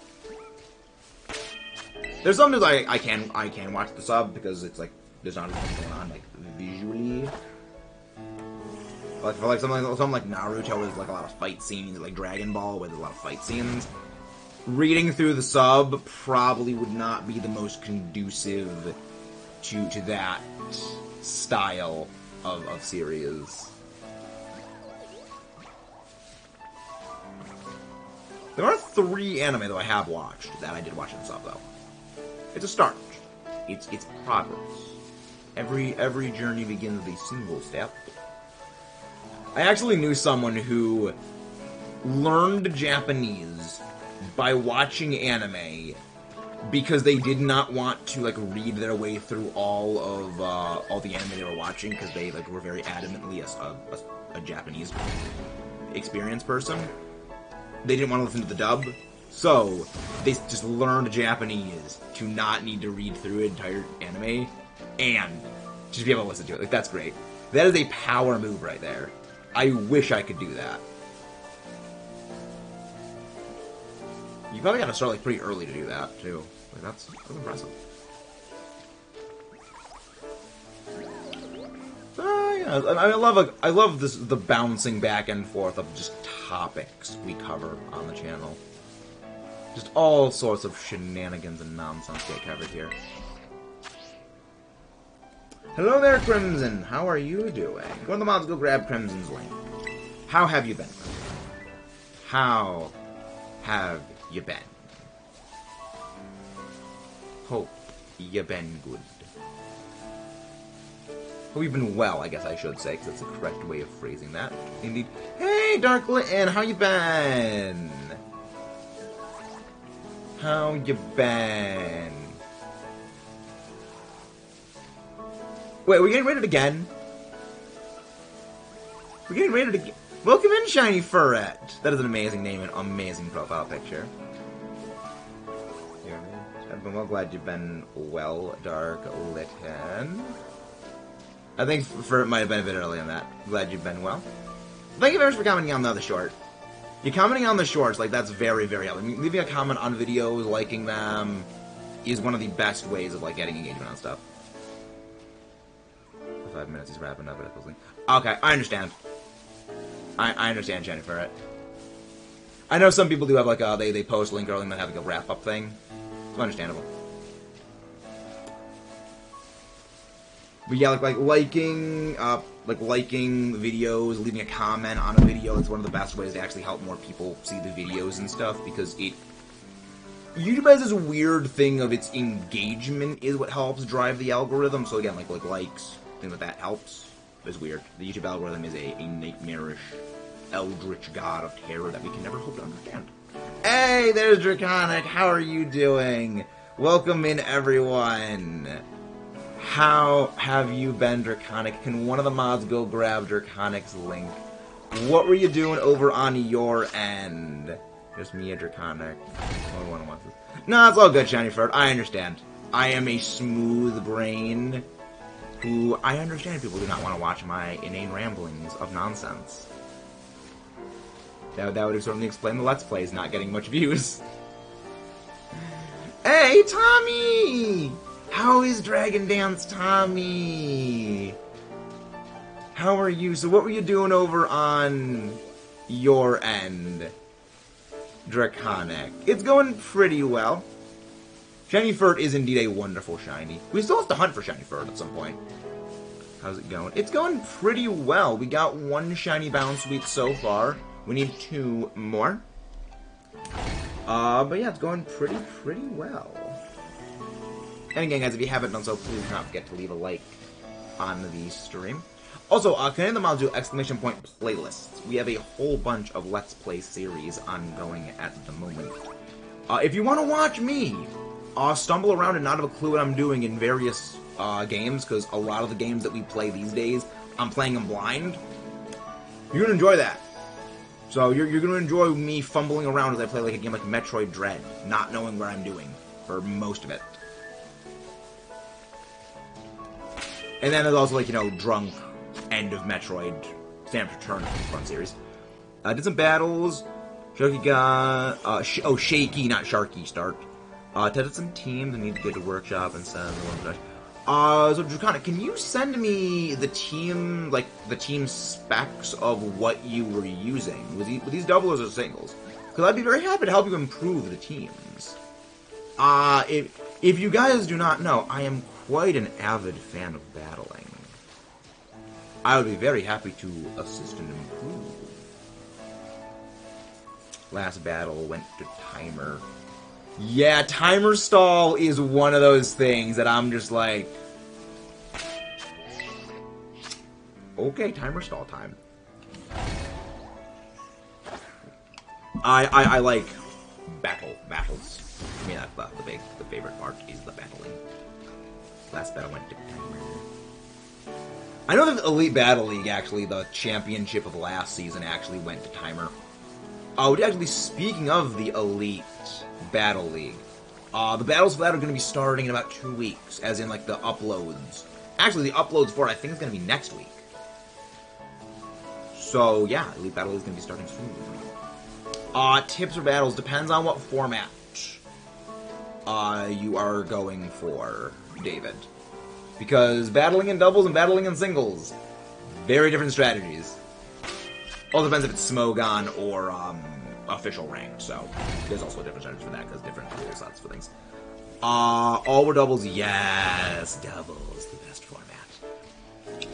Speaker 1: There's sometimes I can watch the sub because it's like there's not as much going on like visually. Like for like something like Naruto is like a lot of fight scenes, like Dragon Ball where there's a lot of fight scenes. Reading through the sub probably would not be the most conducive to that style of series. There are 3 anime that I have watched that I did watch in sub though. It's a start. It's progress. Every journey begins with a single step. I actually knew someone who learned Japanese by watching anime because they did not want to like read their way through all the anime they were watching because they like were very adamantly a Japanese experienced person. They didn't want to listen to the dub. So, they just learned Japanese to not need to read through an entire anime, and just be able to listen to it. Like, that's great. That is a power move right there. I wish I could do that. You probably gotta start, like, pretty early to do that, too. Like, that's impressive. Yeah, I love the bouncing back and forth of just topics we cover on the channel. Just all sorts of shenanigans and nonsense get covered here. Hello there, Crimson. How are you doing? Go on the mods, go grab Crimson's link. How have you been? How have you been? Hope you been good. Hope you've been well, I guess I should say, because that's the correct way of phrasing that. Indeed. Hey, Darklitten, how you been? How you been? Wait, are we getting rated again? We're getting ready to get... Welcome in, Shiny Furret! That is an amazing name and amazing profile picture. I've been well glad you've been well, Dark Litten. I think Furret might have been a bit early on that. Glad you've been well. Thank you very much for commenting on the other short. You're commenting on the shorts, like, that's very, very helpful. I mean, leaving a comment on videos, liking them, is one of the best ways of, like, getting engagement on stuff. 5 minutes, he's wrapping up at a Okay, I understand. I understand, Jenny Furret. I know some people do have, like, they post link early and then have, like, a wrap-up thing. It's understandable. But yeah, like liking videos, leaving a comment on a video, it's one of the best ways to actually help more people see the videos and stuff, because YouTube has this weird thing of its engagement is what helps drive the algorithm. So again, like likes, things like that helps. It's weird. The YouTube algorithm is a nightmarish, eldritch god of terror that we can never hope to understand. Hey, there's Draconic. How are you doing? Welcome in, everyone. How have you been, Draconic? Can one of the mods go grab Draconic's link? What were you doing over on your end? Just me, a Draconic. Only one wants this. No, it's all good, Shiny Furret. I understand. I am a smooth brain who I understand people do not want to watch my inane ramblings of nonsense. That would certainly explain the Let's Plays not getting much views. Hey, Tommy! How is Dragon Dance, Tommy? How are you? So what were you doing over on your end, Draconic? It's going pretty well. Shiny Furret is indeed a wonderful shiny. We still have to hunt for Shiny Furret at some point. How's it going? It's going pretty well. We got one shiny Bounce Sweet so far. We need 2 more. But yeah, it's going pretty well. And again, guys, if you haven't done so, please do not forget to leave a like on the stream. Also, can any of the mods do exclamation point playlists? We have a whole bunch of Let's Play series ongoing at the moment. If you want to watch me stumble around and not have a clue what I'm doing in various games, because a lot of the games that we play these days, I'm playing them blind, you're going to enjoy that. So you're going to enjoy me fumbling around as I play like a game like Metroid Dread, not knowing what I'm doing for most of it. And then there's also, like, you know, Drunk, End of Metroid, Samus Return, fun series. Did some battles. Sharky got, Shaky, not Sharky, start. Tested some teams. I need to get to workshop and send the one. So Draconic, can you send me the team, like, the team specs of what you were using? Were these doubles or singles? Because I'd be very happy to help you improve the teams. If you guys do not know, I am quite an avid fan of battling. I would be very happy to assist and improve. Last battle went to timer. Yeah, timer stall is one of those things that I'm just like... Okay, timer stall time. I like battles. I mean, that's the favorite part is the battling. Last battle went to timer. I know that Elite Battle League, actually, the championship of last season, actually went to timer. Actually, speaking of the Elite Battle League, the battles for that are going to be starting in about 2 weeks, as in, like, the uploads. Actually, the uploads for it, I think, is going to be next week. So, yeah, Elite Battle League is going to be starting soon. Tips for battles depends on what format you are going for, David. Because battling in doubles and battling in singles, very different strategies. All depends if it's Smogon or official rank, so there's also different strategies for that, because different rule sets for things. All were doubles, yes, doubles, the best format.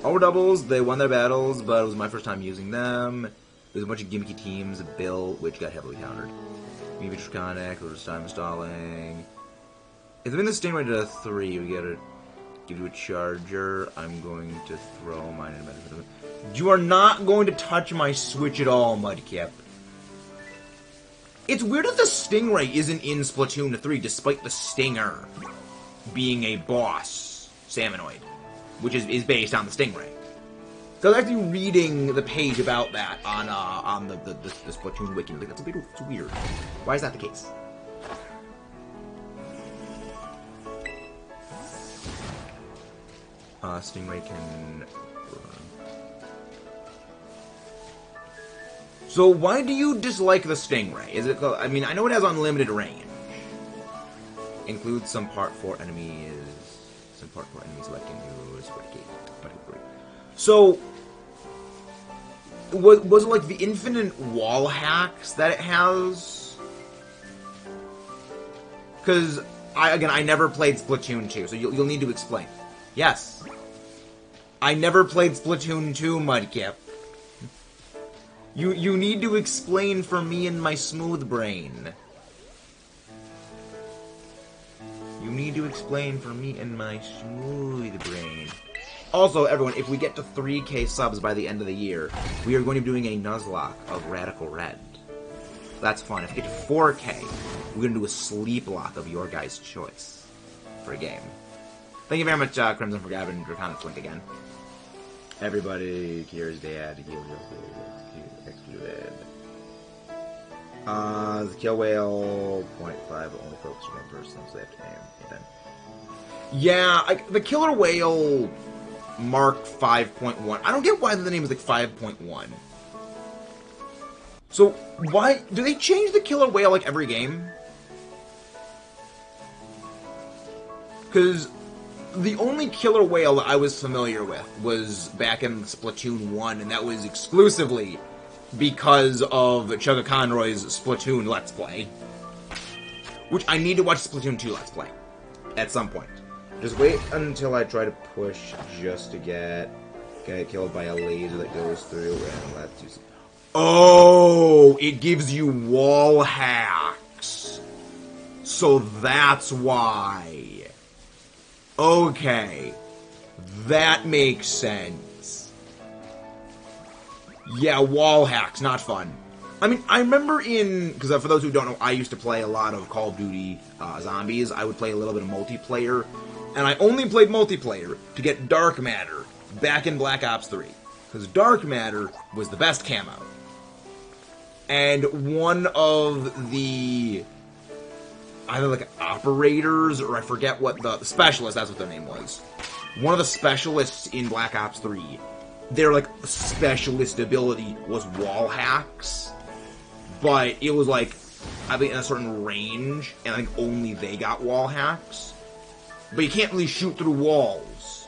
Speaker 1: All were doubles, they won their battles, but it was my first time using them. There's a bunch of gimmicky teams built, which got heavily countered. Maybe Draconic, or just time installing. If they're in the Stingray to 3, we gotta give you a charger. I'm going to throw mine in a benefit. You are not going to touch my Switch at all, Mudkip. It's weird that the Stingray isn't in Splatoon 3, despite the Stinger being a boss Salmonoid, which is based on the Stingray. So I was actually reading the page about that on the Splatoon wiki. Like, that's it's weird. Why is that the case? Stingray can... So why do you dislike the Stingray? Is it... I mean, I know it has unlimited range. Includes some part for enemies... Some part for enemies like in use... So... Was it like the infinite wall hacks that it has? Because, I never played Splatoon 2, so you'll need to explain. Yes. I never played Splatoon 2, Mudkip. You need to explain for me and my smooth brain. You need to explain for me and my smooth brain. Also, everyone, if we get to 3K subs by the end of the year, we are going to be doing a Nuzlocke of Radical Red. That's fun. If we get to 4K, we're going to do a sleep lock of your guys' choice for a game. Thank you very much, Crimson, for grabbing your comments link again. Everybody, Kira's dad, excluded. The Kill Whale 0.5 only focuses on one person, so they have to name it. Yeah, the Killer Whale Mark 5.1. I don't get why the name is like 5.1. So, why... Do they change the Killer Whale like every game? Because the only Killer Whale that I was familiar with was back in Splatoon 1, and that was exclusively because of Chugga Conroy's Splatoon Let's Play. Which I need to watch Splatoon 2 Let's Play. At some point. Just wait until I try to push just to get killed by a laser that goes through and lets you see. Oh! It gives you wall hacks. So that's why. Okay. That makes sense. Yeah, wall hacks, not fun. I mean, I remember because for those who don't know, I used to play a lot of Call of Duty Zombies. I would play a little bit of multiplayer. And I only played multiplayer to get Dark Matter back in Black Ops 3. Because Dark Matter was the best camo. And one of the... either like operators, or I forget what the specialist, that's what their name was. One of the specialists in Black Ops 3, their like specialist ability was wall hacks. But it was like, I think in a certain range, and I think only they got wall hacks. But you can't really shoot through walls.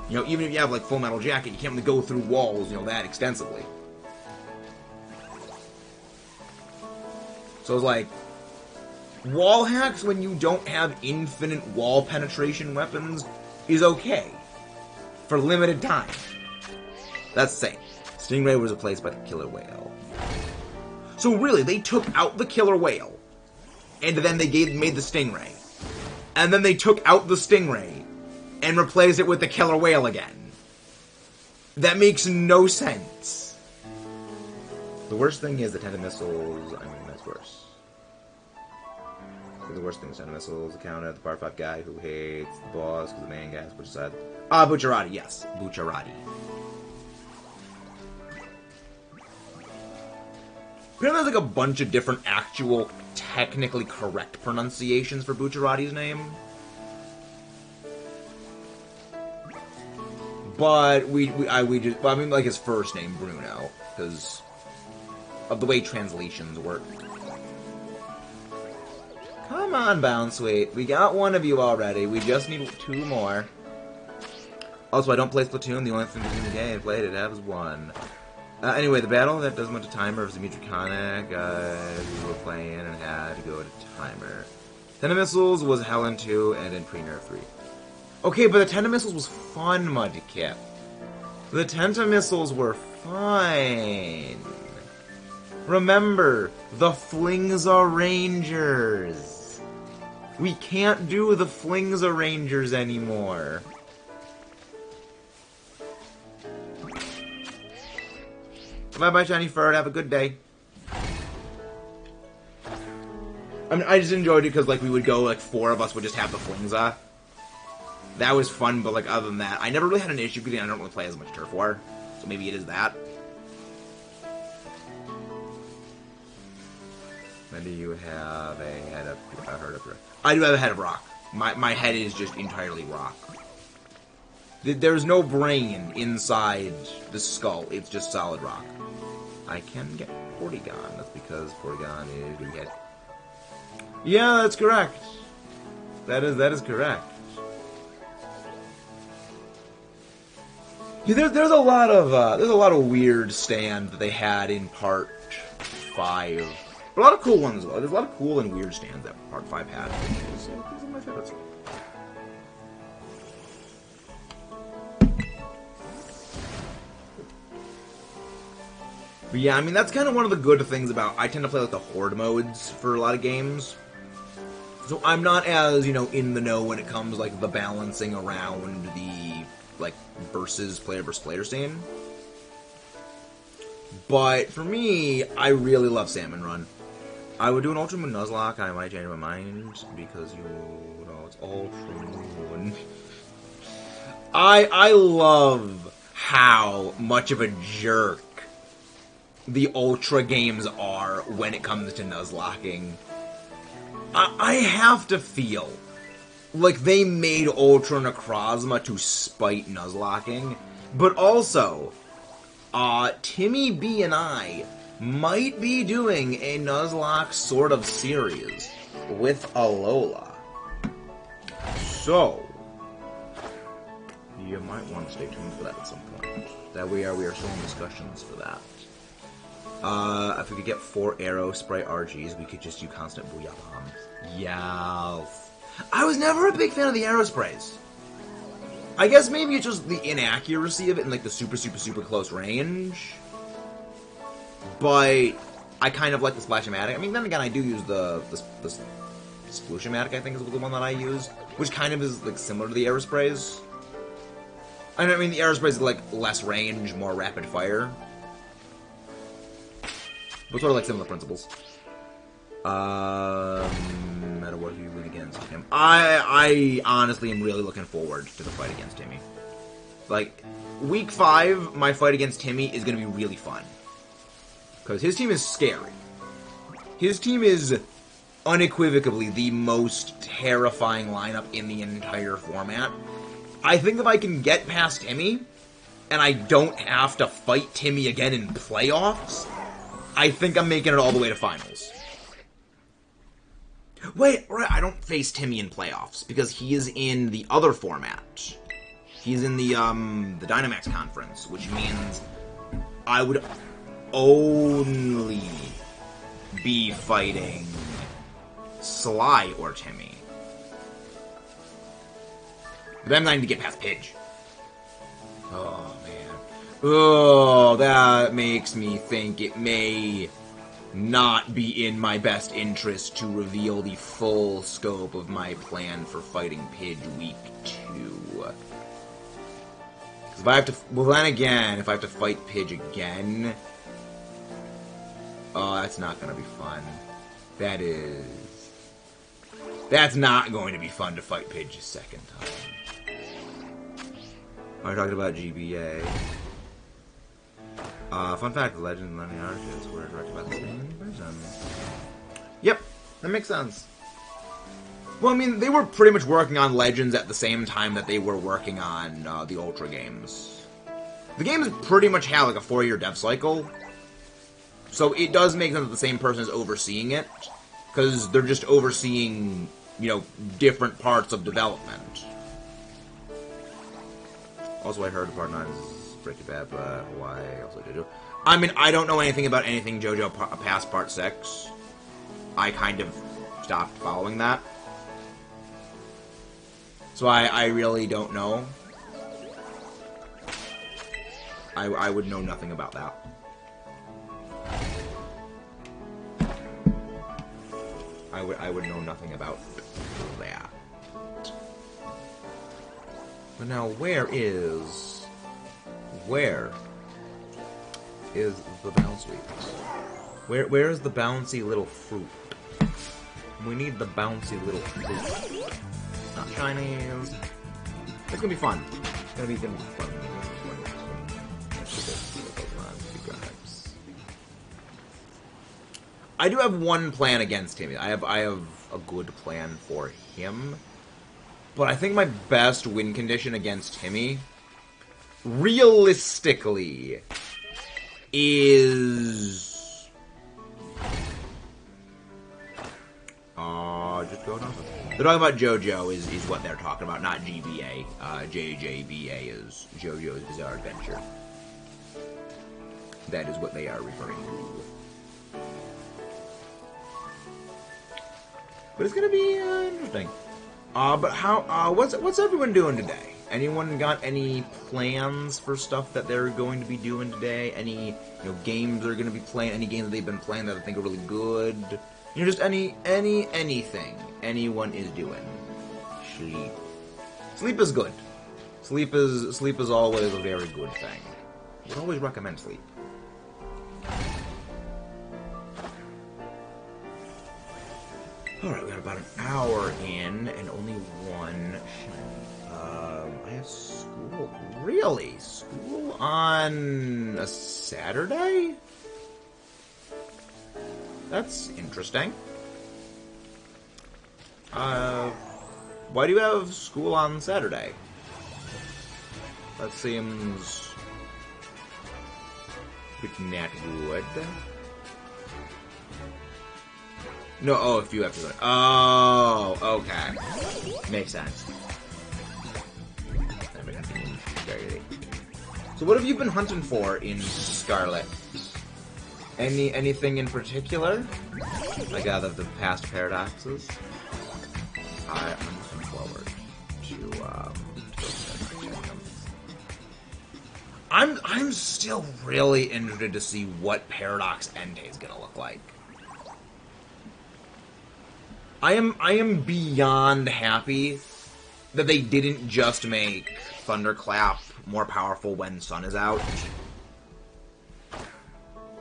Speaker 1: You know, even if you have, like, Full Metal Jacket, you can't really go through walls, you know, that extensively. So it's like, wall hacks when you don't have infinite wall penetration weapons is okay. For limited time. That's the same. Stingray was replaced by the Killer Whale. So really, they took out the Killer Whale, and then they made the Stingray. And then they took out the Stingray and replaced it with the Killer Whale again. That makes no sense. The worst thing is the Tenta Missiles. I mean, that's worse. The worst thing is Tenta Missiles account at the Part 5 guy who hates the boss because the main guy is which side. Bucciarati, yes. Bucciarati. Apparently there's like a bunch of different actual technically correct pronunciations for Bucciarati's name. But I mean like his first name, Bruno, because of the way translations work. Come on, Bounceweight. We got one of you already. We just need 2 more. Also, I don't play Splatoon. The only thing in the game I played it was 1. Anyway, the battle that doesn't want to timer of Dimitri Konik, we were playing and had to go to timer. Tenta Missiles was Helen 2 and then Premier 3. Okay, but the Tenta Missiles was fun, Mudkip. The Tenta Missiles were fun. Remember, the Flingza Rangers. We can't do the Flingza Rangers anymore. Bye-bye, Shiny Furred. Have a good day. I mean, I just enjoyed it because, like, we would go, like, 4 of us would just have the Flingza. That was fun, but, like, other than that, I never really had an issue because I don't really play as much Turf War. So So maybe it is that. Then do you have a head of... I heard of rock. I do have a head of rock. My head is just entirely rock. There's no brain inside the skull. It's just solid rock. I can get Porygon. That's because Porygon is... Do we get... Yeah, that's correct. That is correct. Yeah, there's a lot of weird stands that they had in Part 5. But a lot of cool ones as well. There's a lot of cool and weird stands that Part 5 had. These are my favorites. But yeah, I mean, that's kind of one of the good things about... I tend to play, like, the Horde modes for a lot of games. So I'm not as, you know, in the know when it comes, like, the balancing around the, like, player versus player scene. But for me, I really love Salmon Run. I would do an Ultra Moon Nuzlocke, I might change my mind, because, you know, it's Ultra Moon. I love how much of a jerk the Ultra games are when it comes to Nuzlocking. I have to feel like they made Ultra Necrozma to spite Nuzlocking, but also, Timmy B and I might be doing a Nuzlocke sort of series with Alola. So, you might want to stay tuned for that at some point. That we are still in discussions for that. If we could get 4 Arrow Spray RGs, we could just do constant Booyah Bombs. Yes. I was never a big fan of the Arrow Sprays. I guess maybe it's just the inaccuracy of it in, like, the super close range. But I kind of like the Splash-O-Matic. I mean, then again, I do use the Sploosh-O-Matic, I think is the one that I use, which kind of is, like, similar to the Arrow Sprays. I mean, the Arrow Sprays is, like, less range, more rapid fire. But sort of like similar principles. No matter what you win against him. I honestly am really looking forward to the fight against Timmy. Like, week 5, my fight against Timmy is going to be really fun. Because his team is scary. His team is unequivocally the most terrifying lineup in the entire format. I think if I can get past Timmy, and I don't have to fight Timmy again in playoffs, I think I'm making it all the way to finals. Wait, right, I don't face Timmy in playoffs, because he is in the other format. He's in the Dynamax Conference, which means I would only be fighting Sly or Timmy. But then I need to get past Pidge. Oh, man. Oh, that makes me think it may not be in my best interest to reveal the full scope of my plan for fighting Pidge week 2. If I have to... Well, then again, if I have to fight Pidge again... Oh, that's not going to be fun. That is... That's not going to be fun to fight Pidge a second time. I talked about GBA. Fun fact, the Legend of the Arceus were directed by the same person. Yep, that makes sense. Well, I mean, they were pretty much working on Legends at the same time that they were working on the Ultra games. The games pretty much have like a 4-year dev cycle, so it does make sense that the same person is overseeing it, because they're just overseeing, you know, different parts of development. Also, I heard Part 9 is pretty bad, but Hawaii also did. I mean, I don't know anything about anything JoJo past Part 6. I kind of stopped following that. So I really don't know. I would know nothing about that. I would know nothing about that. But now, where is the bouncy? Where is the bouncy little fruit? We need the bouncy little fruit. Not Chinese. It's gonna be fun. It's gonna be fun. I do have one plan against him. I have a good plan for him. But I think my best win condition against Timmy, realistically, is... just go nothing. They're talking about JoJo is what they're talking about, not GBA. JJBA is JoJo's Bizarre Adventure. That is what they are referring to. But it's gonna be interesting. But how? What's everyone doing today? Anyone got any plans for stuff that they're going to be doing today? Any games they're going to be playing? Any games that they've been playing that I think are really good? Just anything anyone is doing. Sleep. Sleep is good. Sleep is always a very good thing. Would always recommend sleep. Alright, we got about an hour in, and only one shiny. I have school. Really? School on a Saturday? That's interesting. Why do you have school on Saturday? That seems... not good. No, oh, if you have to go. Oh, okay. Makes sense. So what have you been hunting for in Scarlet? Anything in particular? I gather the past paradoxes. I'm looking forward to I'm still really interested to see what Paradox Entei is gonna look like. I am beyond happy that they didn't just make Thunderclap more powerful when Sun is out.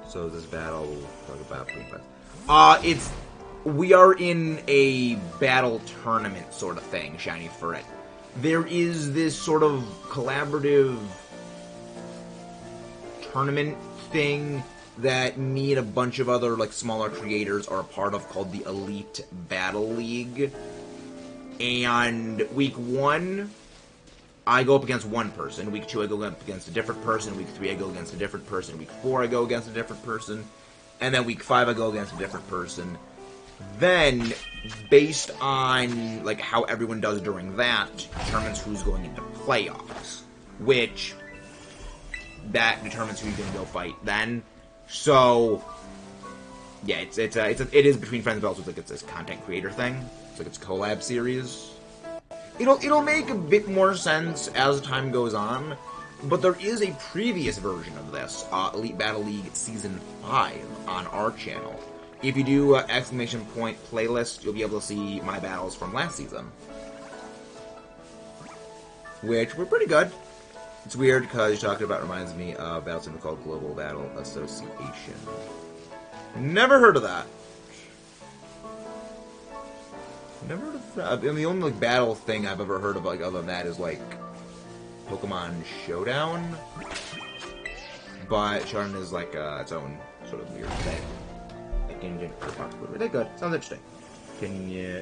Speaker 1: So this battle, talk about we are in a battle tournament sort of thing, Shiny for it. There is this sort of collaborative tournament thing that me and a bunch of other smaller creators are a part of called the Elite Battle League. And week 1, I go up against one person. Week 2, I go up against a different person. Week 3, I go against a different person. Week 4, I go against a different person. And then week 5, I go against a different person. Then, based on how everyone does during that, determines who's going into playoffs. Which, that determines who you're going to go fight then. So, yeah, it is between friends, but also it's this content creator thing. It's a collab series. It'll make a bit more sense as time goes on, but there is a previous version of this, Elite Battle League Season 5, on our channel. If you do ! Playlist, you'll be able to see my battles from last season. Which were pretty good. It's weird because you talked about reminds me of a battle symbol called Global Battle Association. Never heard of that. Never heard of that. I mean, the only battle thing I've ever heard of other than that is Pokemon Showdown. But Showdown is its own sort of weird thing. They're good. Sounds interesting.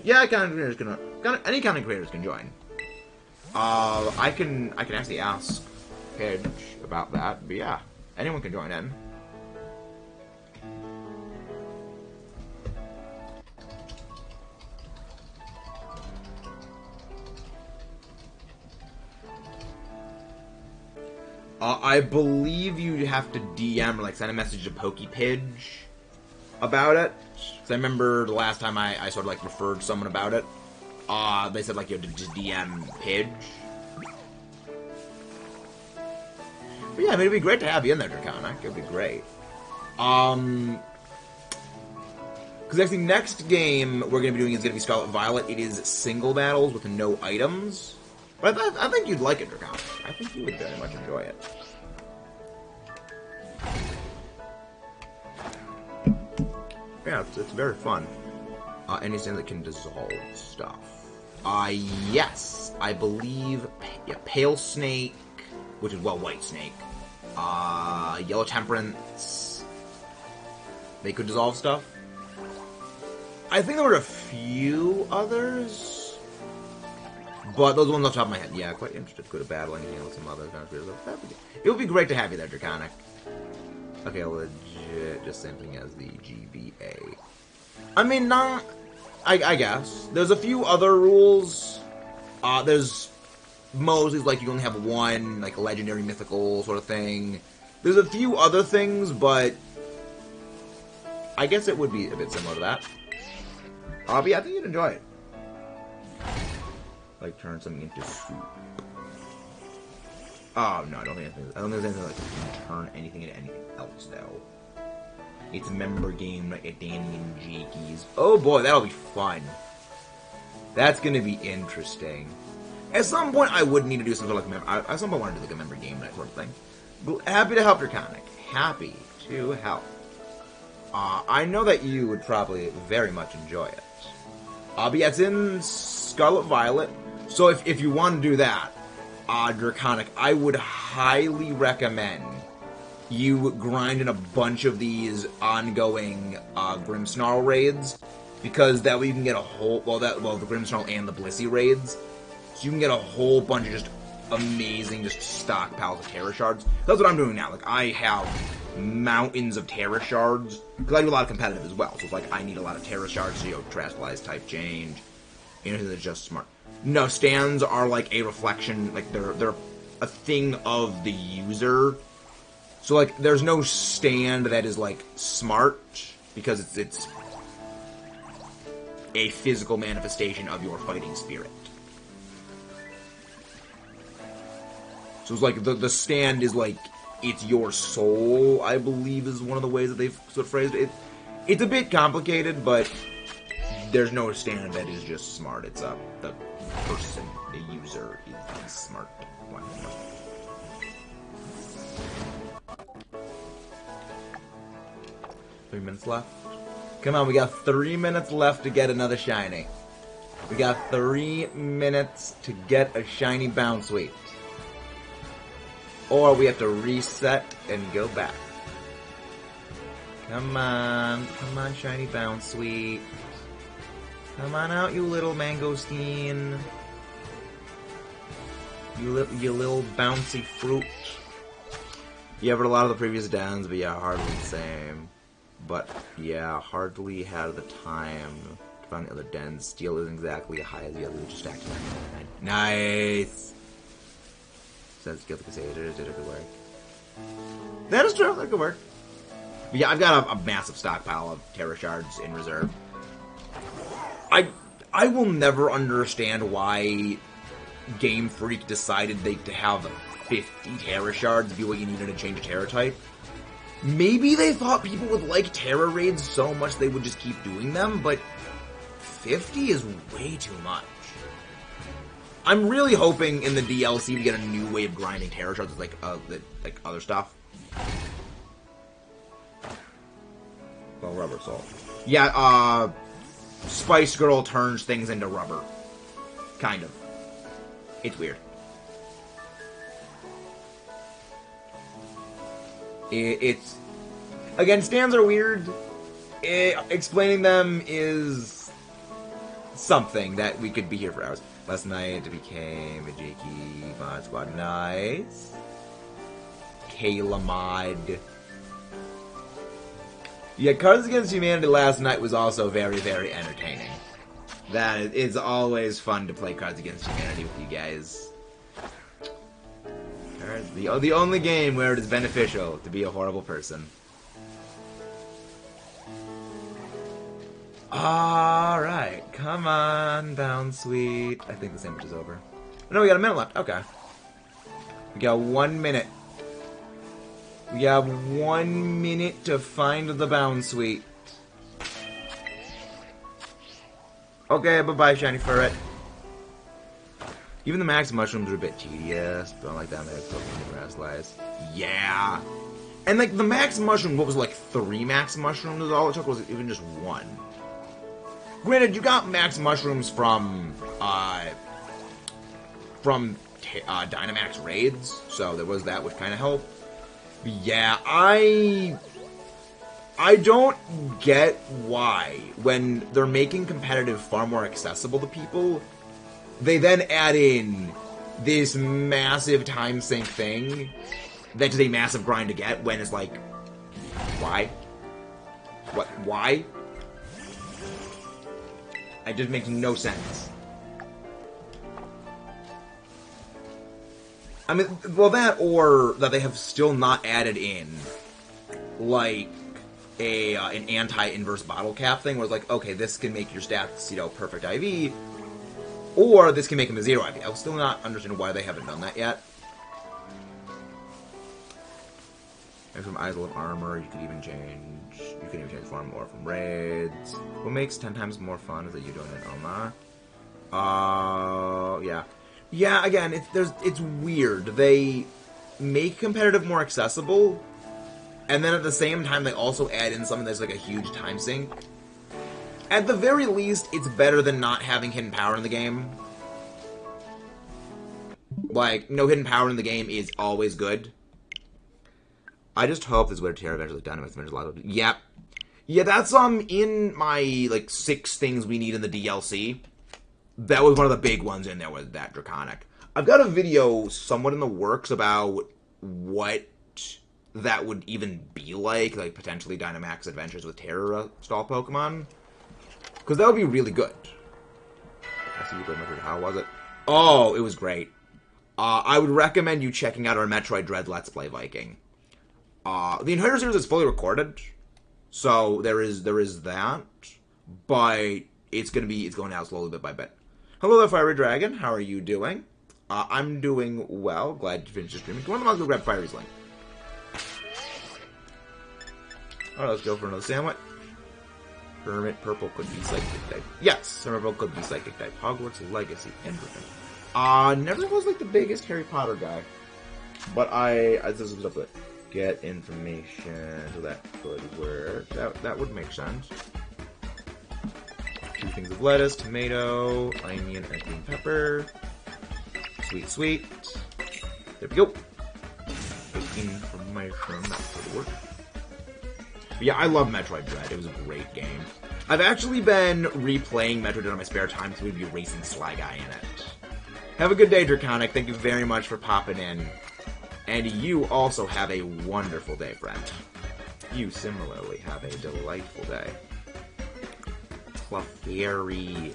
Speaker 1: Yeah, content creators can. Any content creators can join. I can actually ask Pidge about that, but yeah, anyone can join in. I believe you have to DM or send a message to PokePidge about it. Because I remember the last time I sort of referred someone about it. They said you have to just DM Pidge. But yeah, I mean, it'd be great to have you in there, Draconic. It'd be great. Because actually, next game we're going to be doing is going to be Scarlet Violet. It is single battles with no items. But I think you'd like it, Draconic. I think you would very much enjoy it. Yeah, it's very fun. Anything that can dissolve stuff. Yes, I believe Pale Snake, which is White Snake. Yellow Temperance. They could dissolve stuff. I think there were a few others, but those ones off the top of my head, yeah, quite interested. Good at battling, you know, with some other kind of it would be great to have you there, Draconic. Okay, legit, just same thing as the GBA. I mean, not. I guess there's a few other rules. There's mostly like you only have one, like legendary mythical sort of thing. There's a few other things, but I guess it would be a bit similar to that. But yeah, I think you'd enjoy it. Like turn something into soup. Oh no, I don't think there's anything like you can turn anything into anything else though. It's a member game like a Danny and Jakey's. Oh boy, that'll be fun. That's gonna be interesting. At some point, I would need to do something like at some point, I want to do like a member game night sort of thing. But happy to help, Draconic. Happy to help. I know that you would probably very much enjoy it. But yeah, it's in Scarlet Violet. So if you want to do that, Draconic, I would highly recommend you grind in a bunch of these ongoing Grimmsnarl raids, because that way you can get a whole the Grimmsnarl and the Blissey raids, so you can get a whole bunch of just amazing stockpiles of Terra Shards. That's what I'm doing now. Like I have mountains of Terra Shards because I do a lot of competitive as well. So it's like I need a lot of Terra Shards, so Trastlize type change, anything that's just smart. No, stands are like a reflection, like they're a thing of the user. So like there's no stand that is like smart because it's a physical manifestation of your fighting spirit. So it's like the stand is like it's your soul, I believe is one of the ways that they've sort of phrased it. It's a bit complicated, but there's no stand that is just smart. It's the person, the user is the smart one. 3 minutes left. Come on, we got 3 minutes left to get another shiny. We got 3 minutes to get a shiny Bounce Sweet. Or we have to reset and go back. Come on, shiny Bounce Sweet. Come on out, you little mangosteen. You little bouncy fruit. Yeah, but a lot of the previous dens, but yeah, hardly the same. But yeah, hardly had the time to find the other dens. Steel isn't exactly as high as the other, just stacked 99. Nice! Says skill to Crusader, did it work? That is true, that could work. But yeah, I've got a massive stockpile of Terra Shards in reserve. I will never understand why Game Freak decided to have 50 Terra Shards be what you needed to change a Terra type. Maybe they thought people would like Terra raids so much they would just keep doing them, but 50 is way too much. I'm really hoping in the DLC we get a new way of grinding Terra Shards with like other stuff. Well, rubber salt. Yeah, Spice Girl turns things into rubber. Kind of. It's weird. It's... Again, stands are weird. Explaining them is something that we could be here for hours. Last night it became a Jakey mod squad. Nice. Kayla mod. Yeah, Cards Against Humanity last night was also very, very entertaining. That is always fun to play Cards Against Humanity with you guys. The only game where it is beneficial to be a horrible person. Alright, come on, Bounce Sweet. I think the sandwich is over. No, we got a minute left. Okay. We got 1 minute. We have 1 minute to find the Bounce Sweet. Okay, bye-bye, Shiny Furret. Even the max mushrooms are a bit tedious, but I like that. They grass lies. Yeah. And like the max mushroom, what was it, like 3 max mushrooms? All it took was even just 1. Granted, you got max mushrooms from Dynamax raids, so there was that, which kind of helped. But yeah, I don't get why, when they're making competitive far more accessible to people, they then add in this massive time sink thing that is a massive grind to get, when it's like, why? What? Why? It just makes no sense. I mean, well, that, or that they have still not added in, like, an anti-inverse bottle cap thing, where it's like, okay, this can make your stats, you know, perfect IV, or this can make them a 0 IV. I still not understand why they haven't done that yet. And from Idol of Armor, you can even change form more from raids. What makes 10 times more fun is that you don't in Oma. Yeah. Yeah, again, it's weird. They make competitive more accessible, and then at the same time they also add in something that's like a huge time sink. At the very least, it's better than not having hidden power in the game. Like, no hidden power in the game is always good. I just hope this Winter Terror eventually Dynamax eventually. Yep. Yeah, that's in my like 6 things we need in the DLC. That was one of the big ones in there, was that Draconic. I've got a video somewhat in the works about what that would even be like potentially Dynamax Adventures with Terror style Pokemon. Because that would be really good. I see you played Metroid. How was it? Oh, it was great. I would recommend you checking out our Metroid Dread Let's Play Viking. The entire series is fully recorded, so there is that, but it's going out slowly bit by bit. Hello there, Fiery Dragon. How are you doing? I'm doing well. Glad to finish the streaming. Come on, let's go grab Fiery's link. Alright, let's go for another sandwich. Hermit Purple could be Psychic type. Yes, Hermit Purple could be Psychic type. Hogwarts Legacy. Interesting. Never was like the biggest Harry Potter guy, but this was up with get information, so that could work. That would make sense. 2 things of lettuce, tomato, onion, and green pepper. Sweet, sweet. There we go. Information, that could work. But yeah, I love Metroid Dread. It was a great game. I've actually been replaying Metroid Dread in my spare time, so we'd be racing Sly Guy in it. Have a good day, Draconic. Thank you very much for popping in. And you also have a wonderful day, friend. You similarly have a delightful day. Clefairy.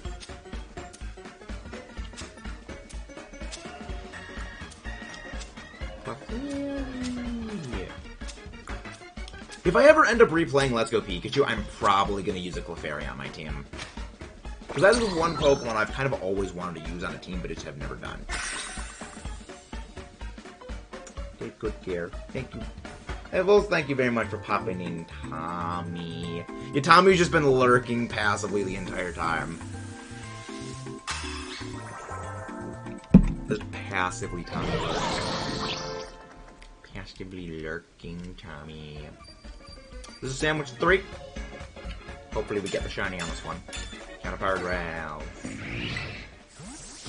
Speaker 1: If I ever end up replaying Let's Go Pikachu, I'm probably going to use a Clefairy on my team. Because that is one Pokemon I've kind of always wanted to use on a team, but just have never done. Take good care. Thank you. Hey, well, thank you very much for popping in, Tommy. Yeah, Tommy's just been lurking passively the entire time. Just passively Tommy lurking. Passively lurking Tommy. This is sandwich 3. Hopefully we get the shiny on this one. Counterpower Growl.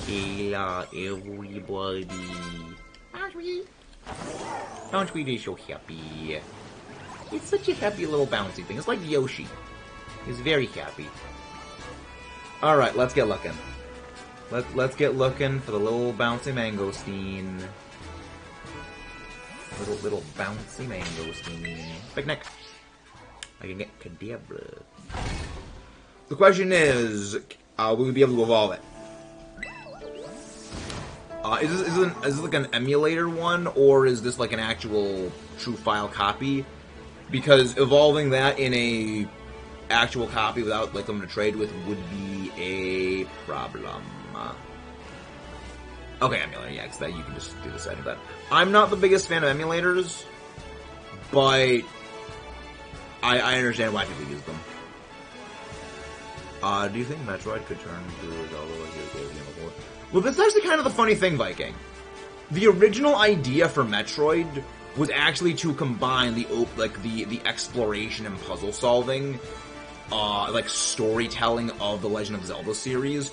Speaker 1: Hello, everybody. Don't we be so happy? It's such a happy little bouncy thing. It's like Yoshi. He's very happy. Alright, let's get looking. Let's get looking for the little bouncy mangosteen. Little bouncy mangosteen. Picnic. I can get Kadabra. The question is, will we be able to evolve it? Is this like an emulator one, or is this like an actual true file copy? Because evolving that in a actual copy without like them to trade with would be a problem. Okay, emulator, yeah, because that you can just do the setting of that. I'm not the biggest fan of emulators, but I understand why people use them. Do you think Metroid could turn into a Zelda like it gave you before? Well, that's actually kind of the funny thing, Viking. The original idea for Metroid was actually to combine the exploration and puzzle solving, like storytelling of the Legend of Zelda series,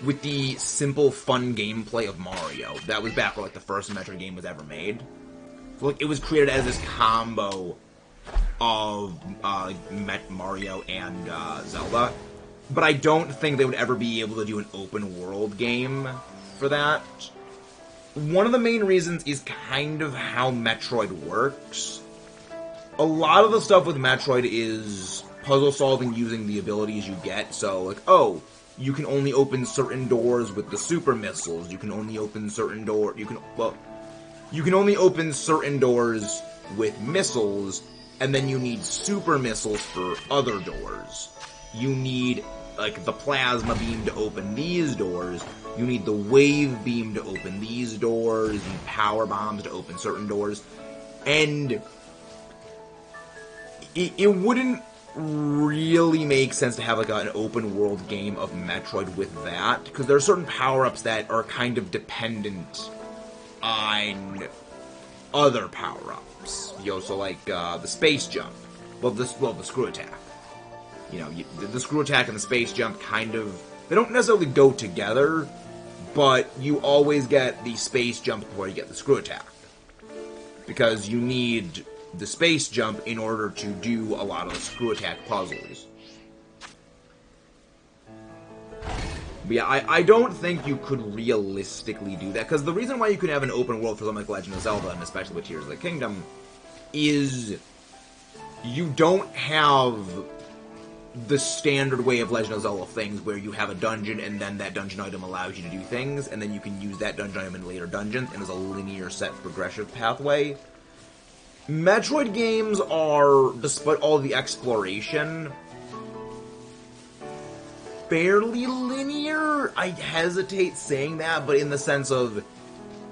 Speaker 1: with the simple, fun gameplay of Mario. That was back where like the first Metroid game was ever made. So, like, it was created as this combo of Mario and Zelda. But I don't think they would ever be able to do an open world game for that. One of the main reasons is kind of how Metroid works. A lot of the stuff with Metroid is puzzle solving using the abilities you get. So, like, oh, you can only open certain doors with the super missiles. You can only open certain doors. You can only open certain doors with missiles, and then you need super missiles for other doors. You need, like, the plasma beam to open these doors. You need the wave beam to open these doors. You need power bombs to open certain doors. And it wouldn't really make sense to have, like, an open world game of Metroid with that, because there are certain power-ups that are kind of dependent on other power-ups. You know, so like, the space jump. The screw attack. You know, the screw attack and the space jump kind of, they don't necessarily go together, but you always get the space jump before you get the screw attack. Because you need the space jump in order to do a lot of the screw attack puzzles. But yeah, I don't think you could realistically do that, because the reason why you could have an open world for something like Legend of Zelda, and especially with Tears of the Kingdom, is you don't have the standard way of Legend of Zelda things where you have a dungeon and then that dungeon item allows you to do things, and then you can use that dungeon item in later dungeons, and there's a linear set progressive pathway. Metroid games are, despite all the exploration, fairly linear. I hesitate saying that, but in the sense of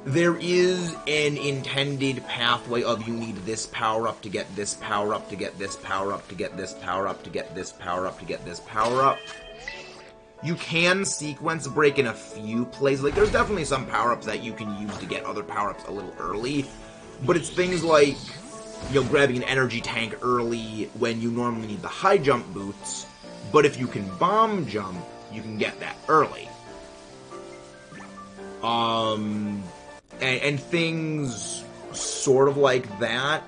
Speaker 1: there is an intended pathway of you need this power-up to get this power-up to get this power-up to get this power-up to get this power-up to get this power-up. You can sequence break in a few places. Like, there's definitely some power-ups that you can use to get other power-ups a little early, but it's things like, you know, grabbing an energy tank early when you normally need the high jump boots, but if you can bomb jump, you can get that early. And things sort of like that.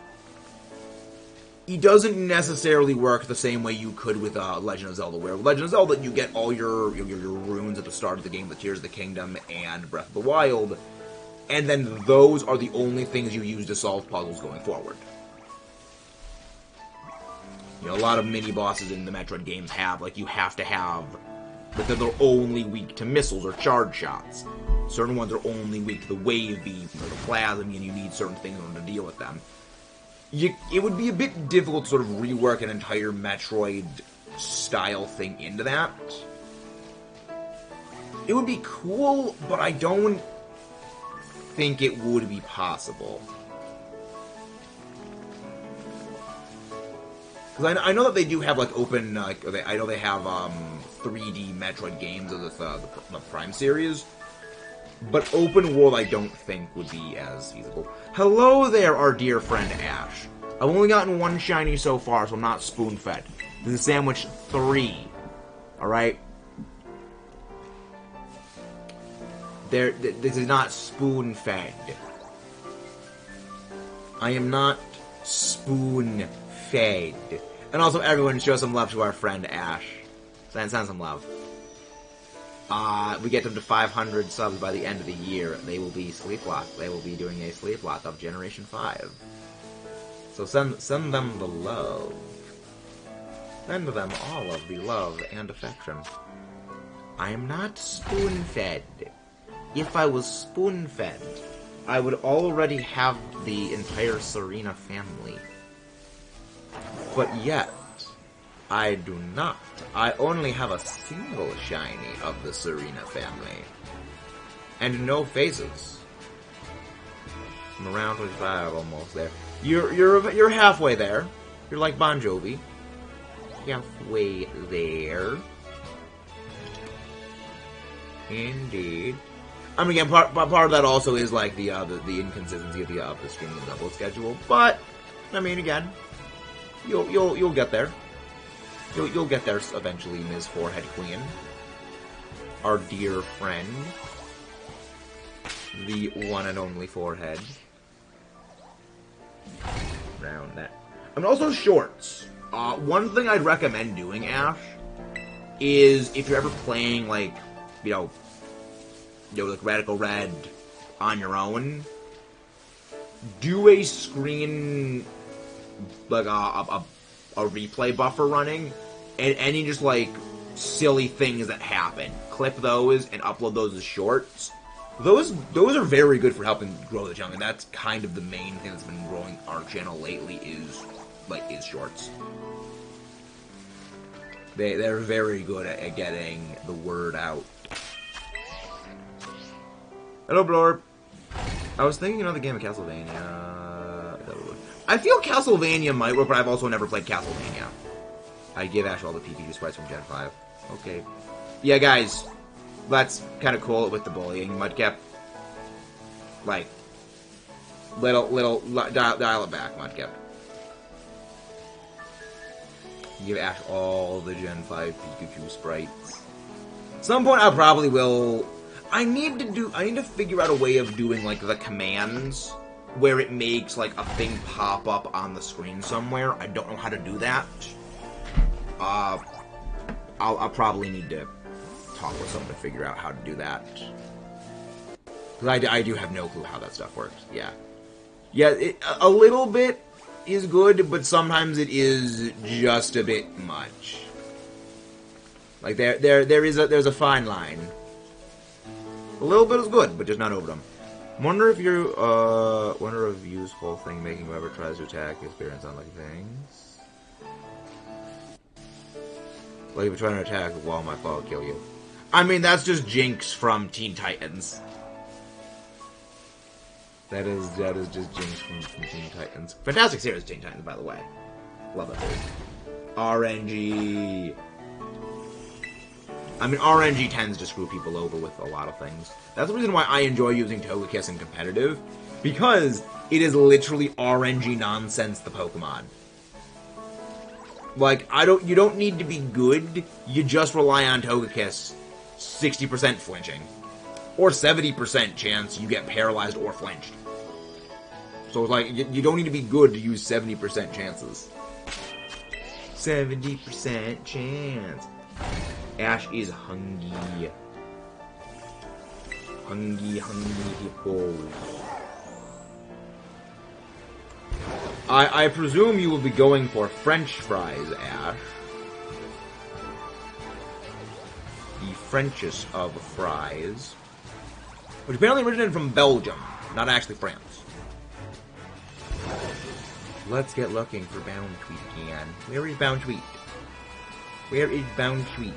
Speaker 1: It doesn't necessarily work the same way you could with Legend of Zelda, where with Legend of Zelda you get all your runes at the start of the game, the Tears of the Kingdom and Breath of the Wild, and then those are the only things you use to solve puzzles going forward. You know, a lot of mini-bosses in the Metroid games have, like, you have to have, but they're only weak to missiles or charge shots. Certain ones are only weak to the wave beam or the plasma, and you need certain things in order to deal with them. It would be a bit difficult to sort of rework an entire Metroid-style thing into that. It would be cool, but I don't think it would be possible. Because I know that they do have, like, open, I know they have 3D Metroid games of the Prime series, but open world I don't think would be as feasible. Hello there, our dear friend Ash. I've only gotten one shiny so far, so I'm not spoon-fed. This is sandwich 3. Alright? This is not spoon-fed. I am not spoon-fed. And also, everyone, show some love to our friend Ash. Send some love. We get them to 500 subs by the end of the year. They will be sleep locked. They will be doing a sleep lock of Generation 5. So send them the love. Send them all of the love and affection. I am not spoon-fed. If I was spoon-fed, I would already have the entire TSAREENA family. But yet, I do not. I only have a single shiny of the TSAREENA family. And no faces. I'm around 25, almost there. You're halfway there. You're like Bon Jovi. Halfway there. Indeed. I mean, again, part of that also is like the inconsistency of the streaming double schedule. But I mean, again, you'll get there. You'll get there eventually, Ms. Forehead Queen. Our dear friend, the one and only Forehead. Round that. And also shorts. One thing I'd recommend doing, Ash, is if you're ever playing, like, like Radical Red on your own, do a screen, like a replay buffer running, and any just, like, silly things that happen. Clip those and upload those as shorts. Those are very good for helping grow the channel, and that's kind of the main thing that's been growing our channel lately is shorts. They're very good at getting the word out. Hello, Blorb. I was thinking another game of Castlevania. I feel Castlevania might work, but I've also never played Castlevania. I give Ash all the PPG sprites from Gen 5. Okay. Yeah, guys. That's kind of cool with the bullying. Mudkip. Like, dial it back, Mudkip. Give Ash all the Gen 5 Pikachu sprites. At some point, I probably will. I need to figure out a way of doing, like, the commands where it makes, like, a thing pop up on the screen somewhere. I don't know how to do that. I'll probably need to talk with someone to figure out how to do that. Because I do have no clue how that stuff works. Yeah. Yeah, a little bit is good, but sometimes it is just a bit much. Like, there's a fine line. A little bit is good, but just not over them. Wonder if use whole thing making whoever tries to attack experience unlucky things. Like, if you're trying to attack while my fall will kill you. I mean, that's just Jinx from Teen Titans. That is just Jinx from Teen Titans. Fantastic series, Teen Titans, by the way. Love it. RNG. I mean, RNG tends to screw people over with a lot of things. That's the reason why I enjoy using Togekiss in competitive, because it is literally RNG nonsense, the Pokemon. Like, you don't need to be good, you just rely on Togekiss 60% flinching. Or 70% chance you get paralyzed or flinched. So it's like, you don't need to be good to use 70% chances. 70% chance. Ash is hungry. Hungry people. I presume you will be going for French fries, Ash. The Frenchest of fries. Which apparently originated from Belgium, not actually France. Let's get looking for Bound Tweet again. Where is Bound Tweet? Where is Bound Tweet?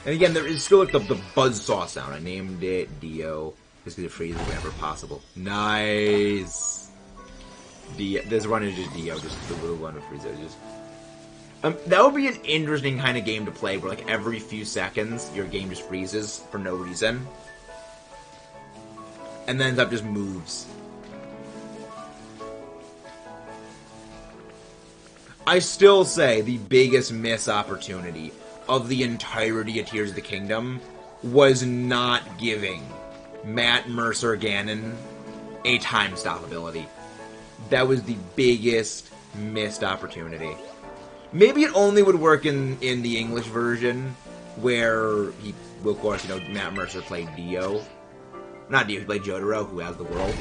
Speaker 1: And again, there is still like the buzzsaw sound. I named it Dio. Just because it freezes whenever possible. Nice! This run is just Dio, just the little one with freezes. Just that would be an interesting kind of game to play, where like every few seconds your game just freezes for no reason, and then ends up just moves. I still say the biggest missed opportunity of the entirety of Tears of the Kingdom was not giving Matt Mercer Ganon a time stop ability. That was the biggest missed opportunity. Maybe it only would work in the English version, where he, well, of course, Matt Mercer played Dio. Not Dio, he played Jotaro, who has the world.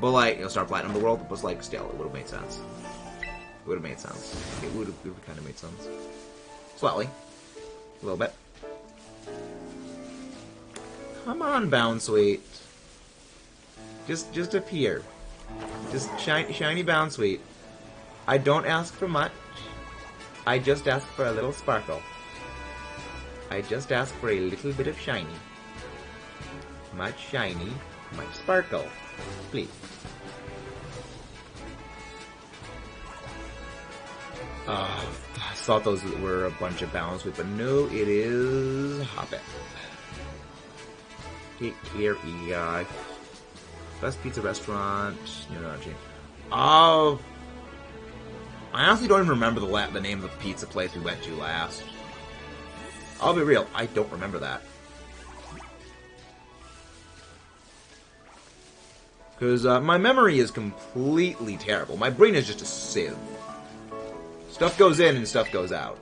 Speaker 1: But, like, Star Platinum the world, but, like, still, it would have made sense. It would have made sense. It would have kind of made sense. Slightly. A little bit. Come on, Bound Sweet. Just appear. Just shiny Bound Sweet. I don't ask for much. I just ask for a little sparkle. I just ask for a little bit of shiny. Much shiny, much sparkle. Please. I thought those were a bunch of Bound Sweet, but no, it is Hoppet. Take care, EI. Best pizza restaurant. No, not change. I honestly don't even remember the name of the pizza place we went to last. I'll be real, I don't remember that. Because my memory is completely terrible. My brain is just a sieve. Stuff goes in and stuff goes out.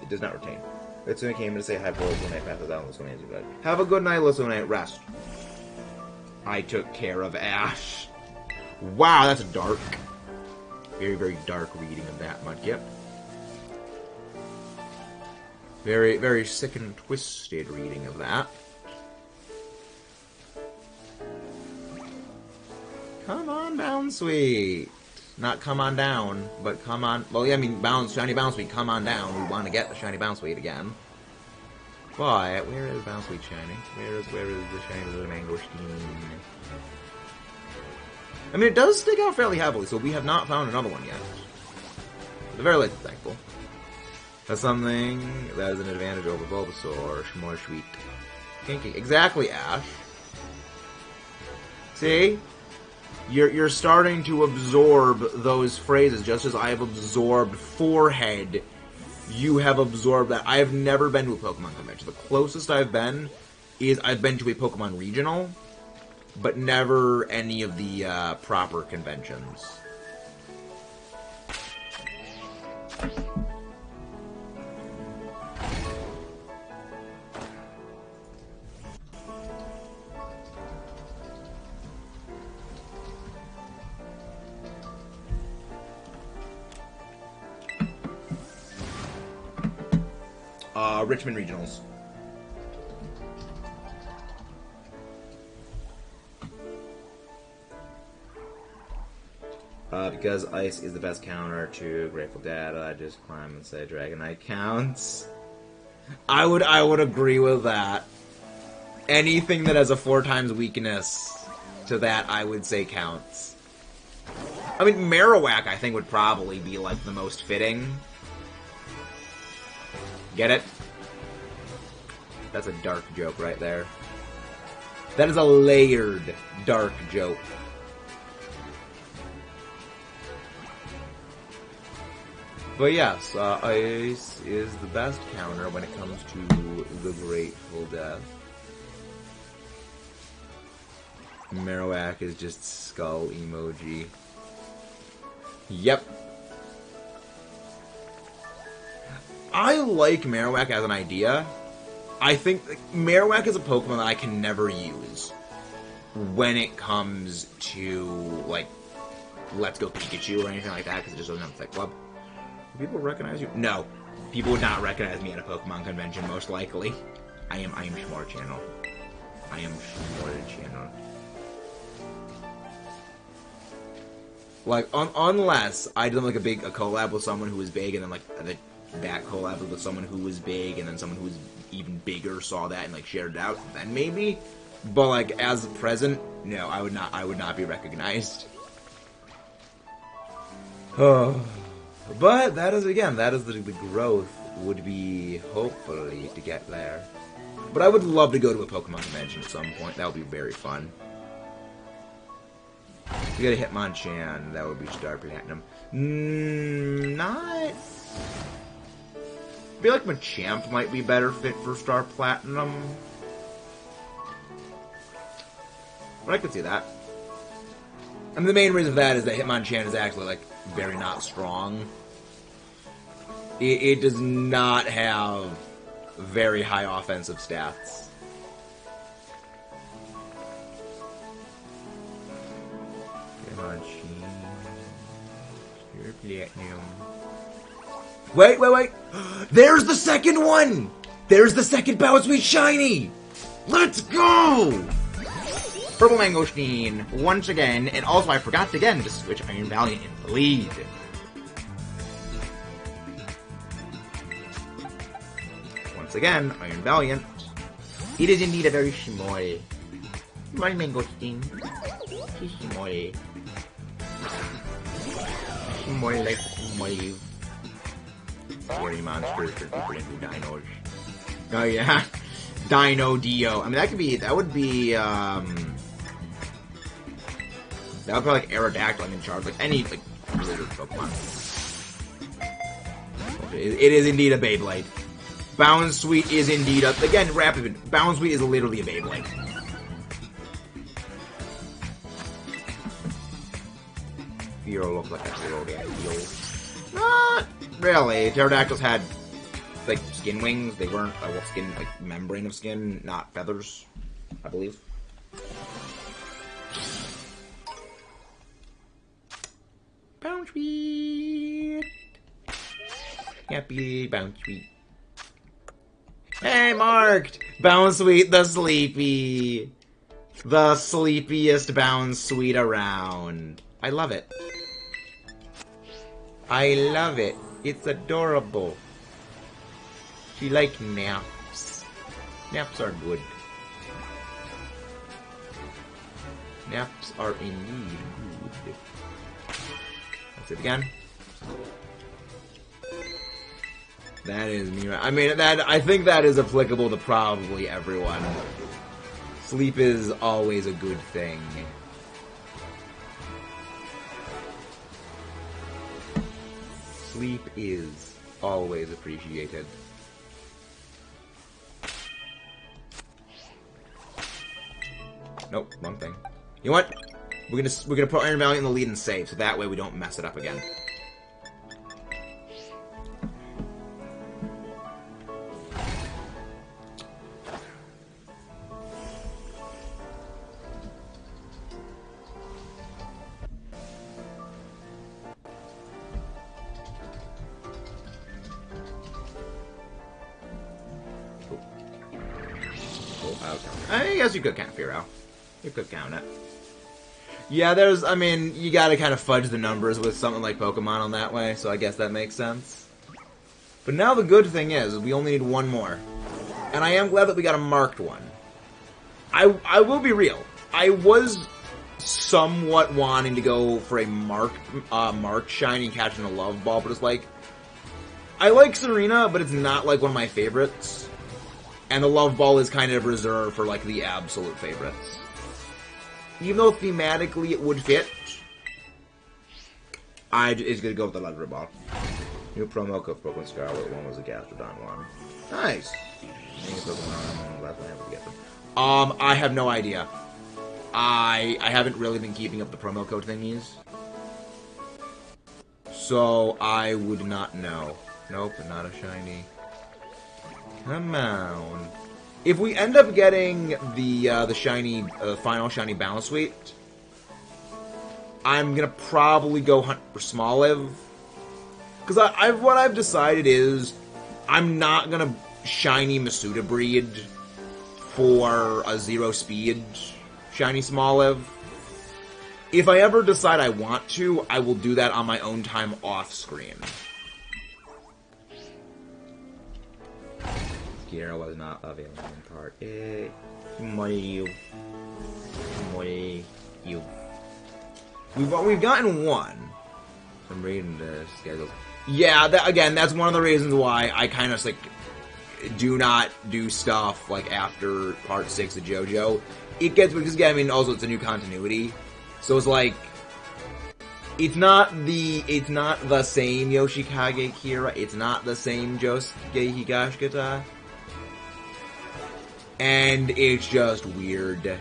Speaker 1: It does not retain. It's when I came to say hi, boys, when I pass it out, let's go answer that. Have a good night, listen night, rest. I took care of Ash. Wow, that's dark. Very, very dark reading of that, Mudkip. Very, very sick and twisted reading of that. Come on down, sweet. Not come on down, but come on. Well, yeah, I mean, shiny bounce sweet, come on down. We want to get the shiny bounce sweet again. But where is bounce sweet shiny? Where is the shiny little mangosteen? I mean, it does stick out fairly heavily, so we have not found another one yet. At the very least, thankful. That's something that is an advantage over Bulbasaur. More sweet. Kinky. Exactly, Ash. See? You're starting to absorb those phrases, just as I have absorbed forehead. You have absorbed that. I have never been to a Pokemon convention. The closest I've been is I've been to a Pokemon regional, but never any of the proper conventions. Richmond Regionals. Because Ice is the best counter to Grateful Dead, I just climb and say Dragonite counts. I would agree with that. Anything that has a 4 times weakness to that, I would say counts. I mean, Marowak, I think, would probably be, like, the most fitting. Get it? That's a dark joke right there. That is a layered dark joke. But yes, Ice is the best counter when it comes to the Grateful Death. Marowak is just skull emoji. Yep. I like Marowak as an idea. I think Marowak is a Pokemon that I can never use when it comes to, like, Let's Go Pikachu or anything like that, because it just doesn't have a Thick Club. Do people recognize you? No. People would not recognize me at a Pokemon convention, most likely. I am Shmore Channel. I am Shmore Channel. Like, unless I did, like, a collab with someone who was big, and then, like, that collab with someone who was big, and then someone who was even bigger saw that and, like, shared it out, then maybe. But, like, as present, no, I would not be recognized. But that is, again, that is the growth would be, hopefully, to get there. But I would love to go to a Pokemon convention at some point. That would be very fun. We got a Hitmonchan, that would be Star Platinum. Not... I feel like Machamp might be better fit for Star Platinum. But I could see that. I mean, the main reason for that is that Hitmonchan is actually, like, very not strong. It does not have very high offensive stats. Wait! There's the second one! There's the second Bowsweet Shiny! Let's go! Purple Mangosteen, once again, and also I forgot again to switch Iron Valiant and Bleed. Once again, Iron Valiant. It is indeed a very shimoy. My Mangosteen. Shimoy. Shimoy like shimoy. 40 monsters for people into dinos. Oh yeah. Dino Dio. I mean, that would be, that would be like Aerodactyl, I mean, charge, like any, like, lizard Pokemon. Okay, it is indeed a Beyblade. Bounsweet is indeed a, again, Rapid, Bounsweet is literally a Beyblade. Fearow look like a pterodactyl? Not really. Pterodactyls had, like, skin wings. They weren't, well, skin, like, membrane of skin, not feathers, I believe. Bounce Sweet! Happy Bounce Sweet. Hey, marked! Bounce Sweet the Sleepy! The sleepiest Bounce Sweet around. I love it. I love it. It's adorable. She like naps. Naps are good. Naps are indeed good. That's it again. That is me. I mean, I think that is applicable to probably everyone. Sleep is always a good thing. Sleep is always appreciated. Nope, wrong thing. You know what? We're gonna put Iron Valiant in the lead and save, so that way we don't mess it up again. I guess you could count Fearow. You could count it. Yeah, there's, I mean, you gotta kind of fudge the numbers with something like Pokemon on that way, so I guess that makes sense. But now the good thing is, we only need one more. And I am glad that we got a marked one. I will be real. I was somewhat wanting to go for a marked shiny catching a love ball, but it's like, I like TSAREENA, but it's not like one of my favorites. And the Love Ball is kind of reserved for, like, the absolute favorites. Even though thematically it would fit, it's gonna go with the Leather Ball. New promo code for Pokemon Scarlet. One was a Gastrodon one. Nice! I have no idea. I haven't really been keeping up the promo code thingies. So, I would not know. Nope, not a shiny. Come on. If we end up getting the shiny, final shiny Bounce Sweet, I'm gonna probably go hunt for Smoliv. Because what I've decided is, I'm not gonna shiny Masuda breed for a 0 speed shiny Smoliv. If I ever decide I want to, I will do that on my own time off screen. Kiera was not available in part A. We've gotten one. I'm reading the schedule. Yeah, again, that's one of the reasons why I kind of like do not do stuff like after part 6 of JoJo. It gets, because again, I mean, also it's a new continuity, so it's like it's not the same Yoshikage Kira. It's not the same Josuke Higashikata. And it's just weird.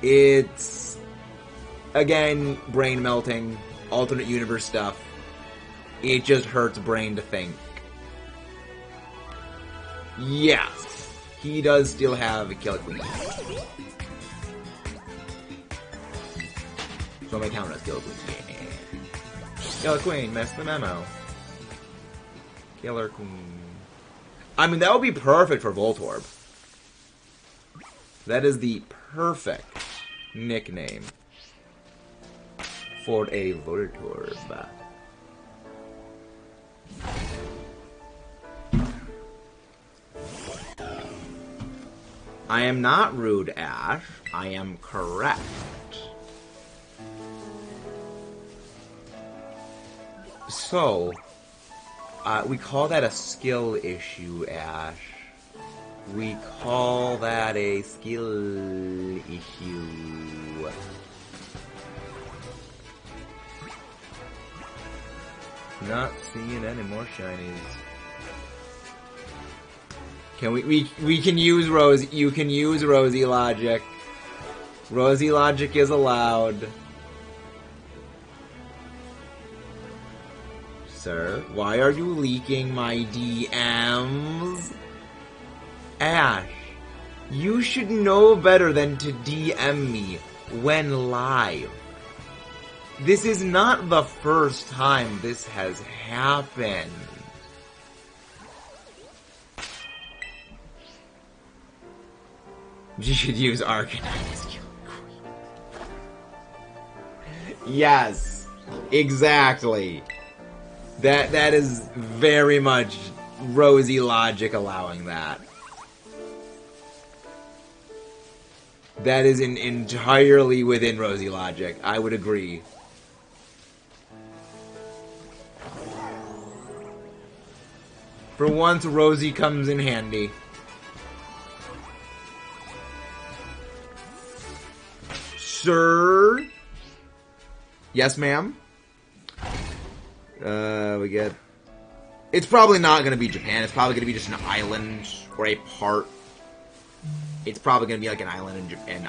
Speaker 1: It's, again, brain melting, alternate universe stuff. It just hurts brain to think. Yes, he does still have a Killer Queen. So I'm gonna count as Killer Queen. Yeah. Killer Queen, missed the memo. Killer Queen. I mean, that would be perfect for Voltorb. That is the perfect nickname for a Voltorb. I am not rude, Ash. I am correct. So, we call that a skill issue, Ash. We call that a skill issue. Not seeing any more shinies. Can we can use Rose. You can use Rosie logic. Rosie logic is allowed. sir? Why are you leaking my DMs? Ash, you should know better than to DM me when live. This is not the first time this has happened. You should use Arcanine as Killer Queen. Yes, exactly. That is very much Rosie logic allowing that. That is entirely within Rosie logic. I would agree. For once, Rosie comes in handy. Sir? Yes, ma'am? We get... It's probably not going to be Japan. It's probably going to be just an island or a part. It's probably going to be like an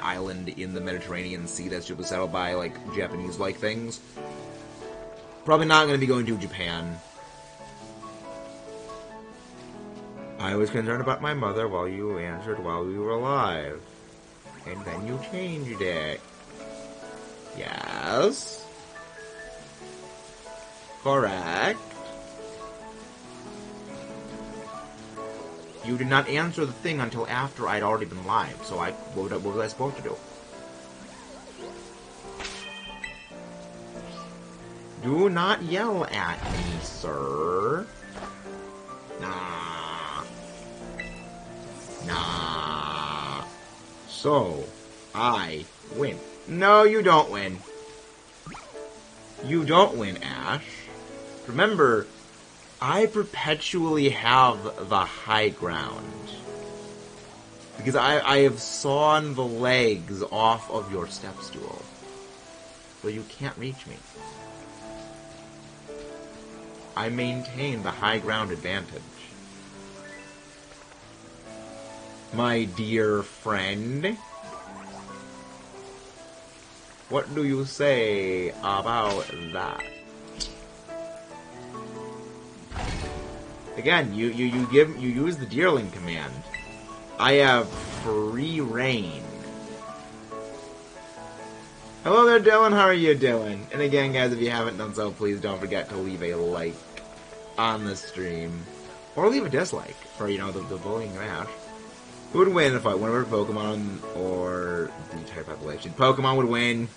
Speaker 1: island in the Mediterranean Sea that's just settled by, like, Japanese-like things. Probably not going to be going to Japan. I was concerned about my mother while you answered while we were alive. And then you changed it. Yes. Correct. You did not answer the thing until after I'd already been live, so what was I supposed to do? Do not yell at me, sir. Nah. Nah. So, I win. No, you don't win. You don't win, Ash. Remember, I perpetually have the high ground. Because I have sawn the legs off of your step stool. So you can't reach me. I maintain the high ground advantage. My dear friend. What do you say about that? Again, you use the Deerling command. I have free reign. Hello there, Dylan. How are you doing? And again, guys, if you haven't done so, please don't forget to leave a like on the stream, or leave a dislike for the bullying Ash. Who would win if one of our Pokemon or the type population? Pokemon would win.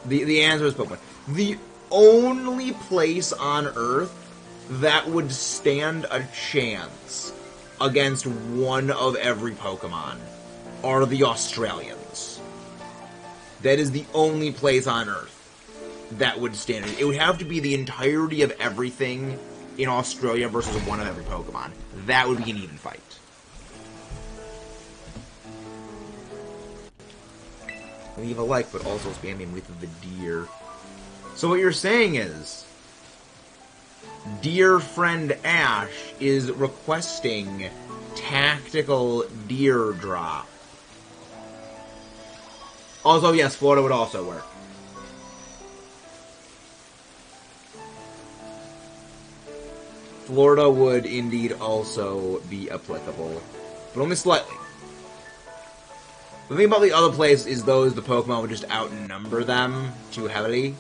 Speaker 1: The answer is Pokemon. The only place on Earth that would stand a chance against one of every Pokemon are the Australians. That is the only place on Earth that would stand it. It would have to be the entirety of everything in Australia versus one of every Pokemon. That would be an even fight. Leave a like, but also spam him with the deer. So what you're saying is, dear friend Ash is requesting tactical deer drop. Also, yes, Florida would also work. Florida would indeed also be applicable, but only slightly. The thing about the other place is the Pokemon would just outnumber them too heavily.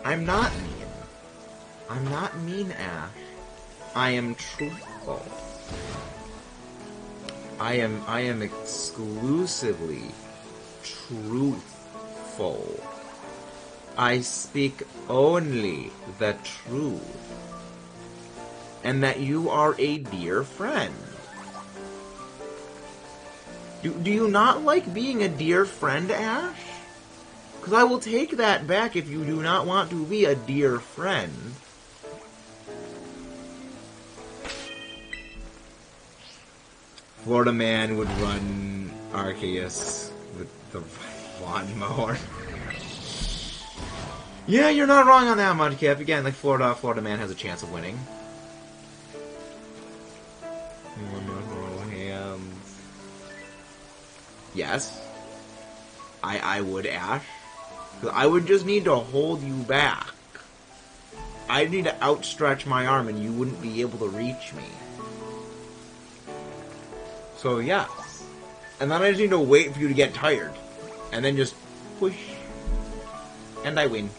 Speaker 1: I'm not mean. I'm not mean, Ash. I am truthful. I am exclusively truthful. I speak only the truth. And that you are a dear friend. Do you not like being a dear friend, Ash? Because I will take that back if you do not want to be a dear friend. Florida man would run Arceus with the lawnmower. Yeah, you're not wrong on that, Mudkip. Again, like Florida man has a chance of winning. Hands. Yes. I would, Ash. Because I would just need to hold you back. I'd need to outstretch my arm and you wouldn't be able to reach me. So, yes. And then I just need to wait for you to get tired. And then just push. And I win.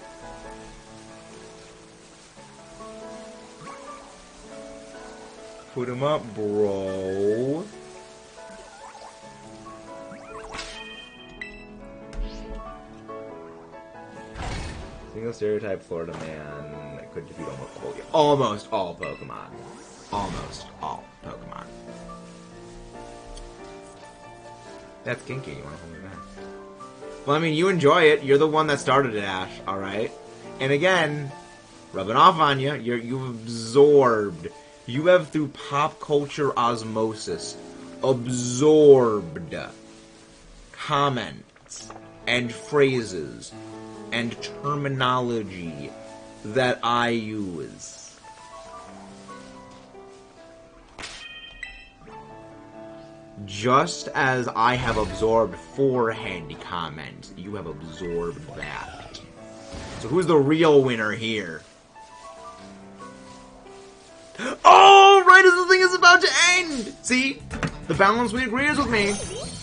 Speaker 1: Put him up, bro. Single stereotype Florida man that could defeat almost all Pokemon. Almost all Pokemon. That's kinky. You want to hold me back? Well, I mean, you enjoy it. You're the one that started it, Ash. All right. And again, rubbing off on you. You've absorbed. You have, through pop culture osmosis, absorbed comments and phrases and terminology that I use. Just as I have absorbed forehand comments, you have absorbed that. So who's the real winner here? Oh, right as the thing is about to end! See? The Balance Suite agrees with me.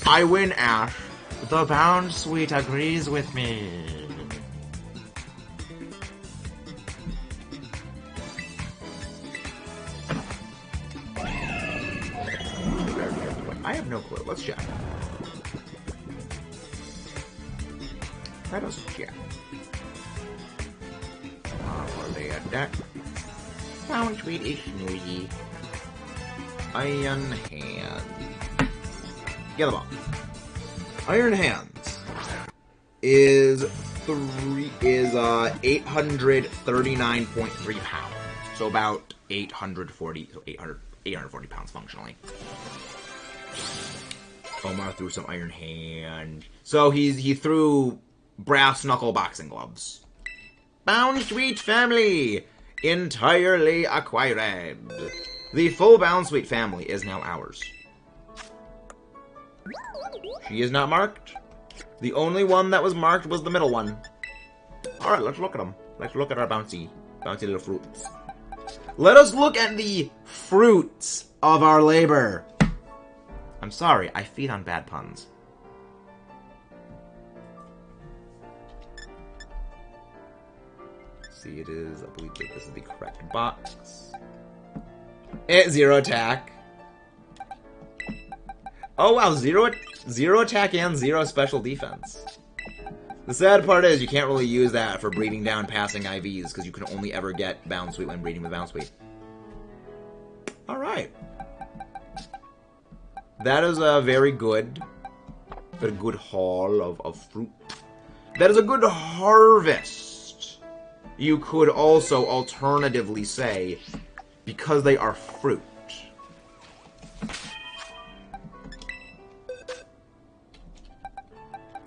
Speaker 1: I win, Ash. The Balance Suite agrees with me. I have no clue. Let's check. Let us check. Are they at that? Balance Suite is snoozy. Iron Hand. Get them up. Iron Hands is 839.3 pounds. So about 840 pounds functionally. Omar threw some Iron Hand. So he threw brass knuckle boxing gloves. Balance Suite family entirely acquired. The full Balance Suite family is now ours. She is not marked. The only one that was marked was the middle one. Alright, let's look at them. Let's look at our bouncy little fruits. Let us look at the fruits of our labor. I'm sorry, I feed on bad puns. See, it is, I believe that this is the correct box. It's zero attack. Oh wow, zero attack and zero special defense. The sad part is you can't really use that for breeding down passing IVs because you can only ever get Balance Suite when breeding with Balance Suite. Alright. That is a very good haul of fruit. That is a good harvest. You could also alternatively say, because they are fruit.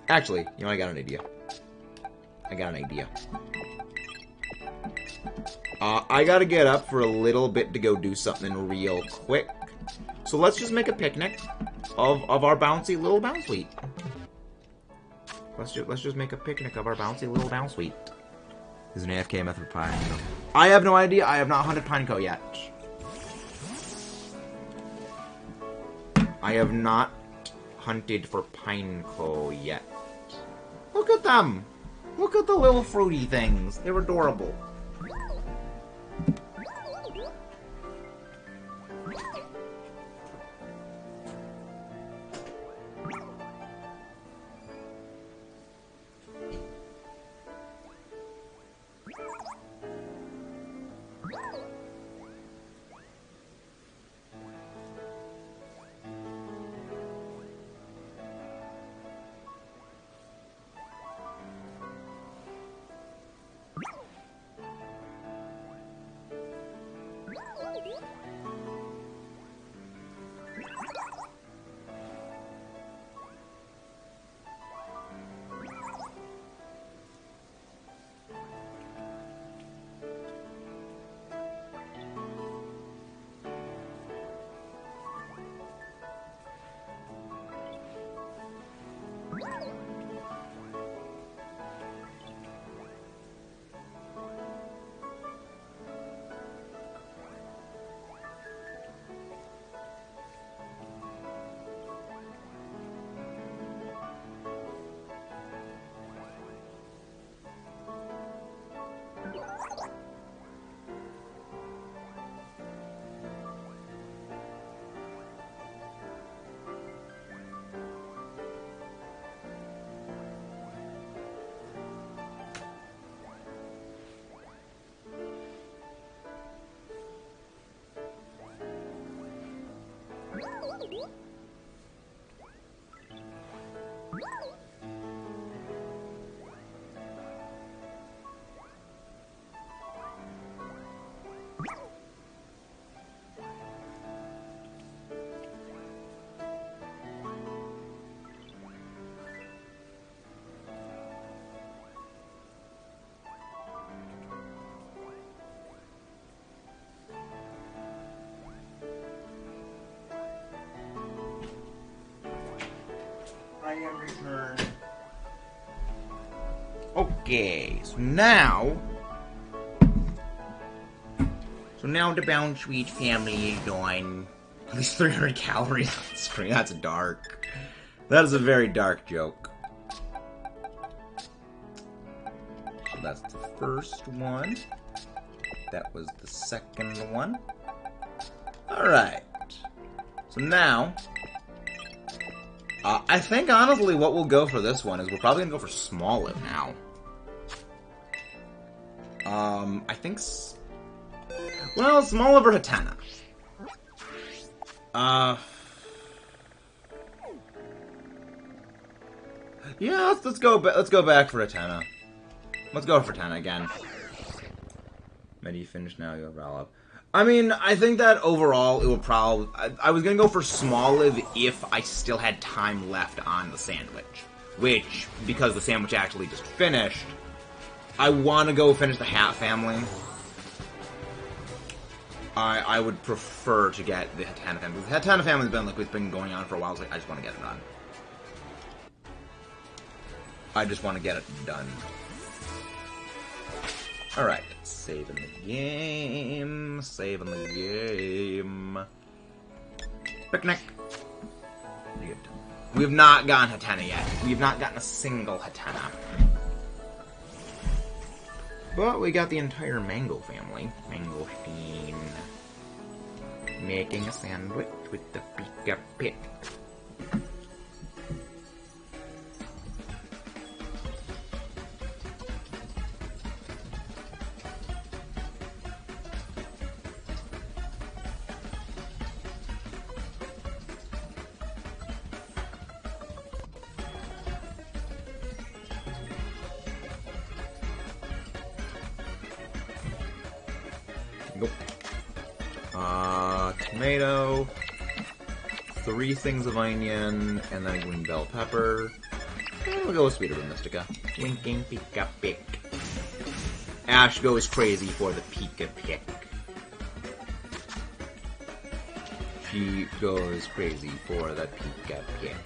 Speaker 1: Actually, you know, I got an idea. I gotta get up for a little bit to go do something real quick. So let's just make a picnic of our bouncy little Balance Suite. Let's just make a picnic of our bouncy little Balance Suite. Is an AFK method for Pineco? I have no idea. I have not hunted Pineco yet. I have not hunted for Pineco yet. Look at them! Look at the little fruity things. They're adorable. I am returned. Okay, so now the Bound Sweet family is done. At least 300 calories on the screen. That's dark. That is a very dark joke. So that's the first one. That was the second one. Alright. So now, I think honestly what we'll go for this one is we're probably gonna go for Smallet now. I think well, Smoliv or Hatena. Yeah, let's go back for Hatena. Let's go for Hatena again. Maybe you finish now, you'll roll up. I mean, I think that overall it will probably... I was gonna go for Smoliv if I still had time left on the sandwich. Which, because the sandwich actually just finished, I want to go finish the Hat family. I would prefer to get the Hatena family. The Hatena family's been like, it's been going on for a while. It's like, I just want to get it done. I just want to get it done. Alright, saving the game. Saving the game. Picnic. We have not gotten Hatena yet. We have not gotten a single Hatena. But we got the entire Mango family. Mangosteen. Making a sandwich with the Pika Pig. Nope. Tomato, 3 things of onion, and then a green bell pepper. And we'll go with Sweeter Mystica. Winking Pika Pick. Ash goes crazy for the Pika Pick. She goes crazy for the Pika Pick.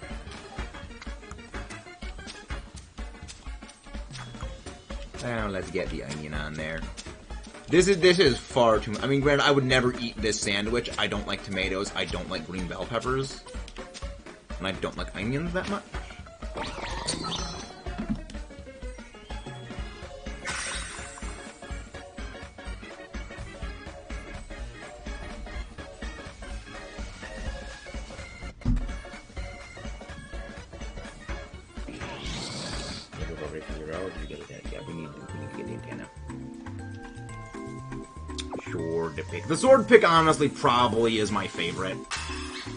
Speaker 1: Now let's get the onion on there. This is far too much. I mean, granted, I would never eat this sandwich. I don't like tomatoes. I don't like green bell peppers. And I don't like onions that much. Sword pick. The sword pick, honestly, probably is my favorite.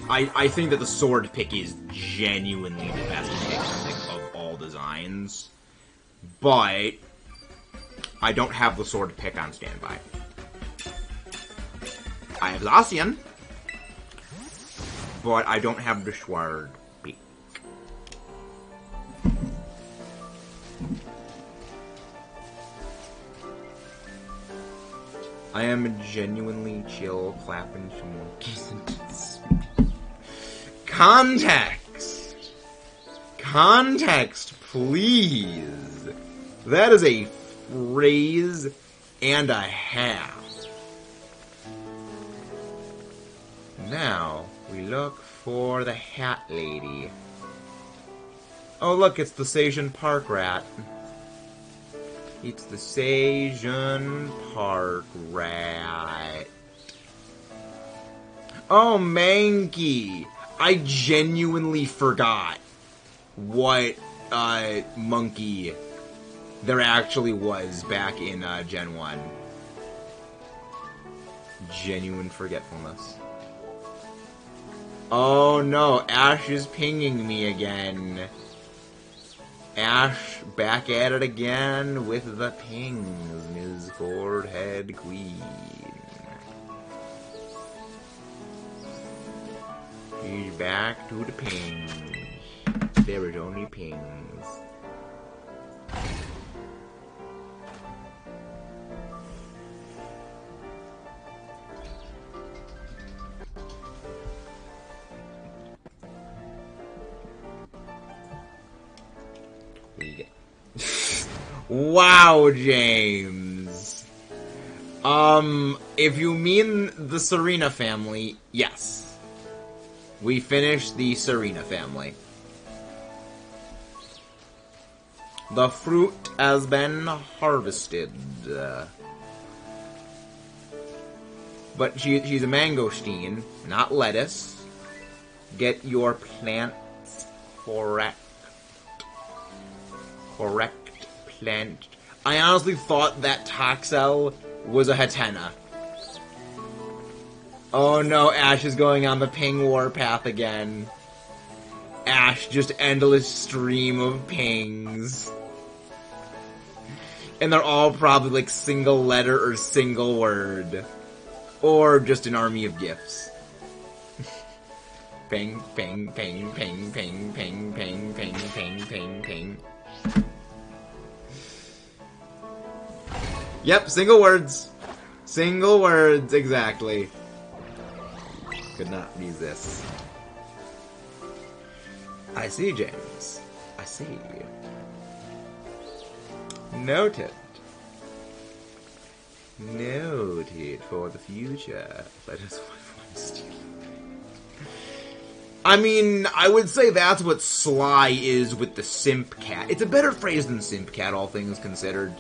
Speaker 1: I think that the sword pick is genuinely the best pick of all designs. But I don't have the sword pick on standby. I have Zacian, but I don't have the sword pick. I am genuinely chill, clapping some monkeys and Context! Context, please! That is a phrase and a half. Now, we look for the Hat Lady. Oh look, it's the Sajin Park Rat. It's the Sajin Park Rat. Oh, Mankey! I genuinely forgot what monkey there actually was back in Gen 1. Genuine forgetfulness. Oh no, Ash is pinging me again. Ash back at it again with the pings, Ms. Fordhead Queen. She's back to the pings. There is only pings. Wow, James. If you mean the TSAREENA family, yes. We finished the TSAREENA family. The fruit has been harvested. But she's a mangosteen, not lettuce. Get your plants correct. Correct plant. I honestly thought that Toxel was a Hatena. Oh no, Ash is going on the ping war path again. Ash, just endless stream of pings. And they're all probably like single letter or single word. Or just an army of gifs. Ping, ping, ping, ping, ping, ping, ping, ping, ping, ping, ping. Yep, single words. Single words, exactly. Could not resist. I see, James. I see. Noted. Noted for the future. Let us find steal. I mean, I would say that's what Sly is with the simp cat. It's a better phrase than simp cat, all things considered.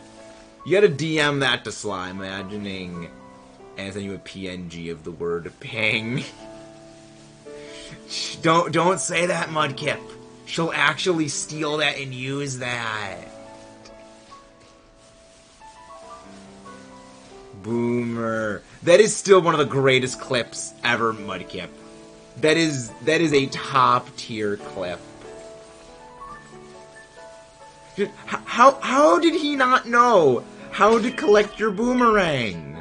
Speaker 1: You gotta DM that to Sly, imagining, and send you a PNG of the word ping. Don't say that, Mudkip. She'll actually steal that and use that. Boomer. That is still one of the greatest clips ever, Mudkip. That is a top tier clip. How did he not know how to collect your boomerang?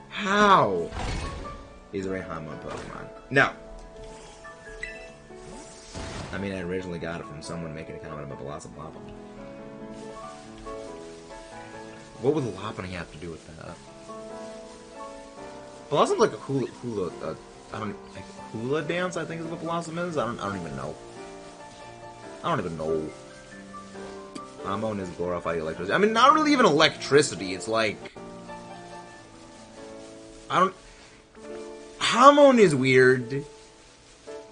Speaker 1: How? Is a Rayhamon Pokemon? No. I mean, I originally got it from someone making a comment about Blossom Lopunny. What would Lopunny have to do with that? Blossom's like a hula hula dance, I think is what Blossom is. I don't even know. I don't even know. Hamon is glorified electricity. I mean, not really even electricity. It's like Hamon is weird.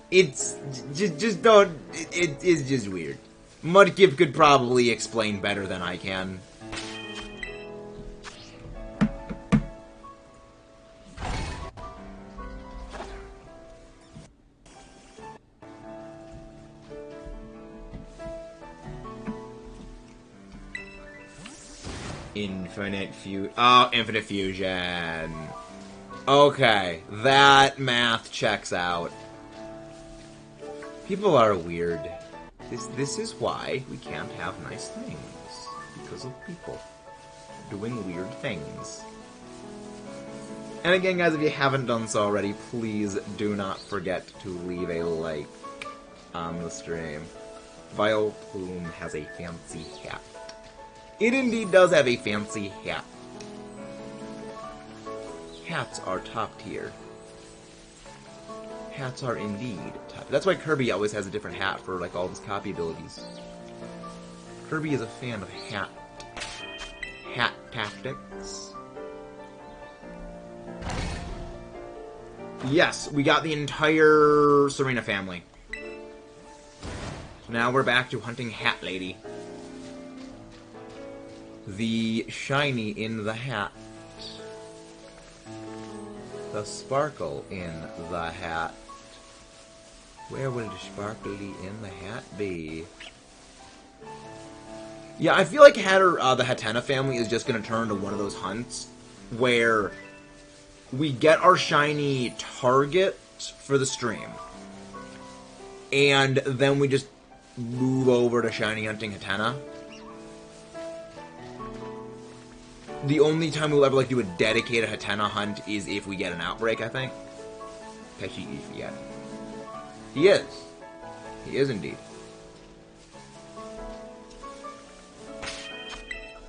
Speaker 1: It's just don't. It is just weird. Mudkip could probably explain better than I can. Infinite fusion. Okay, that math checks out. People are weird. This is why we can't have nice things. Because of people doing weird things. And again, guys, if you haven't done so already, please do not forget to leave a like on the stream. Vileplume has a fancy hat. It indeed does have a fancy hat. Hats are top tier. Hats are indeed top. That's why Kirby always has a different hat for like all his copy abilities. Kirby is a fan of hat tactics. Yes, we got the entire TSAREENA family. So now we're back to hunting Hat Lady. The shiny in the hat. The sparkle in the hat. Where will the sparkly in the hat be? Yeah, I feel like the Hatena family is just going to turn into one of those hunts where we get our shiny target for the stream. And then we just move over to shiny hunting Hatena. The only time we'll ever like do a dedicated Hatena hunt is if we get an outbreak, I think. Pesci, yeah. He is. He is indeed.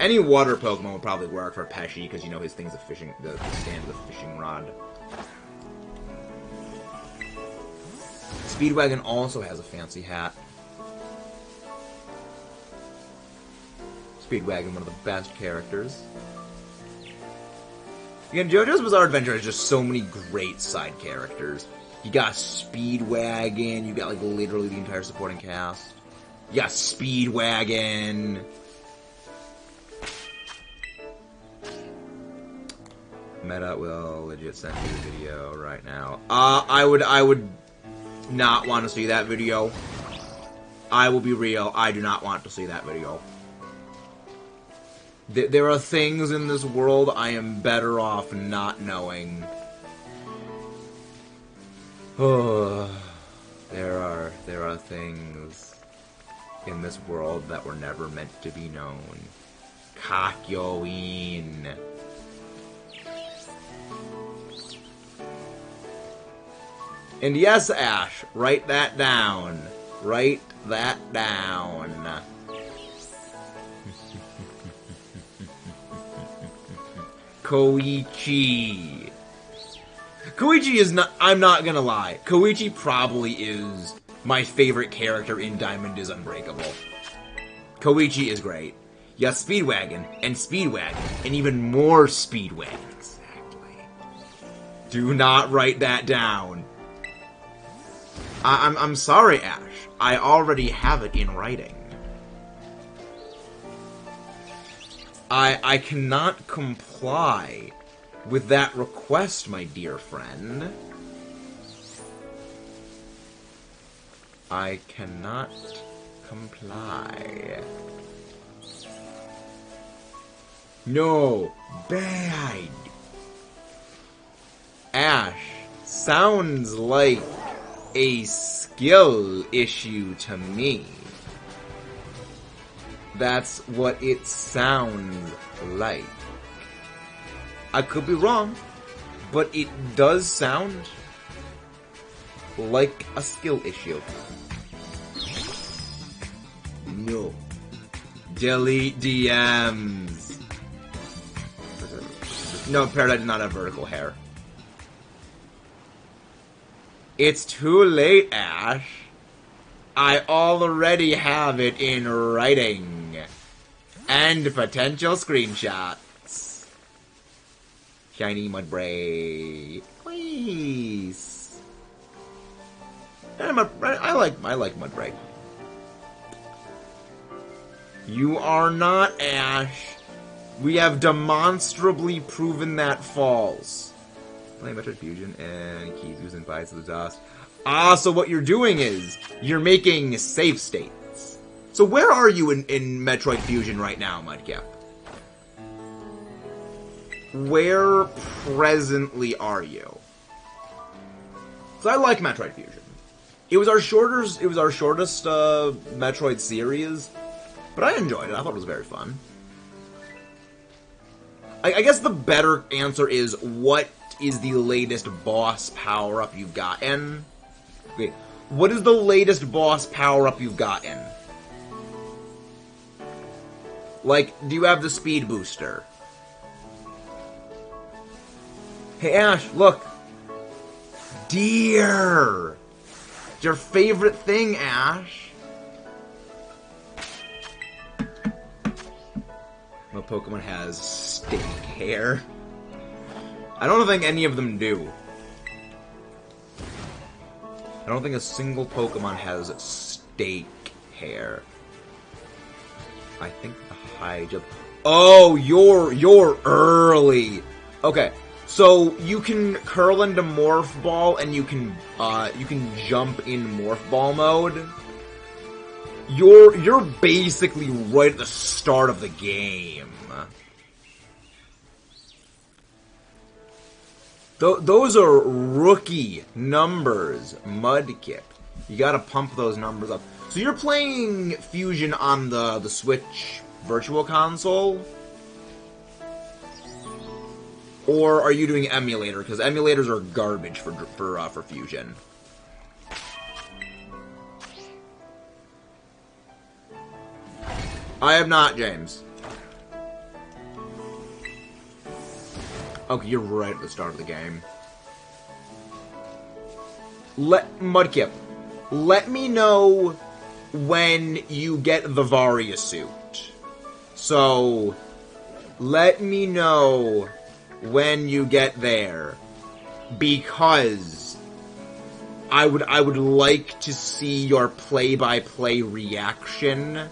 Speaker 1: Any water Pokemon would probably work for Pesci, because you know his thing's a fishing, the stand of the fishing rod. Speedwagon also has a fancy hat. Speedwagon, one of the best characters. Again, JoJo's Bizarre Adventure has just so many great side characters. You got Speedwagon, you got like literally the entire supporting cast. You got Speedwagon. Meta will legit send you the video right now. I would not want to see that video. I will be real, I do not want to see that video. There are things in this world I am better off not knowing. Oh, there are things in this world that were never meant to be known. Kakyoin. And yes, Ash, write that down. Write that down. Koichi. Koichi is not, I'm not gonna lie, Koichi probably is my favorite character in Diamond is Unbreakable. Koichi is great. Yeah, Speedwagon, and Speedwagon, and even more Speedwagon. Exactly. Do not write that down. I'm sorry, Ash. I already have it in writing. I cannot comply with that request, my dear friend. I cannot comply. No, bad. Ash, sounds like a skill issue to me. That's what it sounds like. I could be wrong, but it does sound like a skill issue. No. Delete DMs. No, Paradise does not have vertical hair. It's too late, Ash. I already have it in writing. And potential screenshots. Shiny Mudbray. Please. I like Mudbray. You are not, Ash. We have demonstrably proven that false. Playing Metroid Fusion and keys using bites of the dust. Ah, so what you're doing is, you're making save states. So where are you in Metroid Fusion right now, Mudcap? Where presently are you? So I like Metroid Fusion. It was our shortest Metroid series, but I enjoyed it. I thought it was very fun. I guess the better answer is, what is the latest boss power-up you've gotten? Wait, what is the latest boss power-up you've gotten? Like, do you have the speed booster? Hey, Ash, look. Deer! It's your favorite thing, Ash. What Pokemon has steak hair? I don't think any of them do. I don't think a single Pokemon has steak hair. I think the high jump. Oh, you're early. Okay, so you can curl into Morph Ball and you can jump in Morph Ball mode. You're basically right at the start of the game. Those are rookie numbers, Mudkip. You gotta pump those numbers up. So you're playing Fusion on the Switch Virtual Console? Or are you doing emulator? Because emulators are garbage for Fusion. I have not, James. Okay, you're right at the start of the game. Mudkip, let me know when you get the Varia suit. So, let me know when you get there, because I would like to see your play-by-play reaction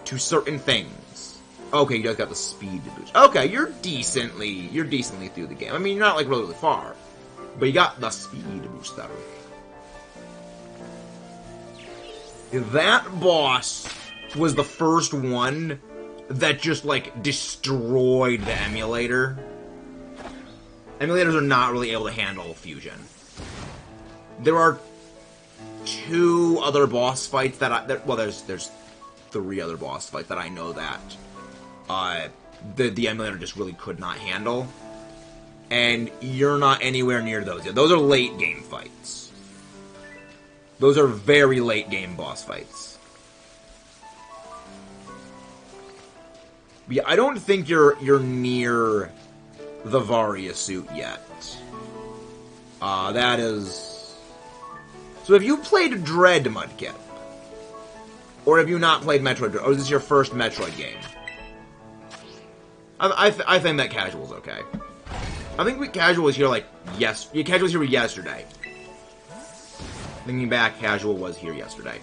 Speaker 1: to certain things. Okay, you just got the speed boost. Okay, you're decently through the game. I mean, you're not like really far, but you got the speed booster. That boss was the first one that just like destroyed the emulator. Emulators are not really able to handle Fusion. There are 2 other boss fights well, there's 3 other boss fights that I know that the emulator just really could not handle, and you're not anywhere near those yet. Those are late game fights. Those are very late game boss fights. But yeah, I don't think you're near the Varia suit yet. That is... So have you played Dread, Mudkip? Or have you not played Metroid Dread? Or is this your first Metroid game? I think that casual's okay. I think casual was here casual was here yesterday. Thinking back, casual was here yesterday.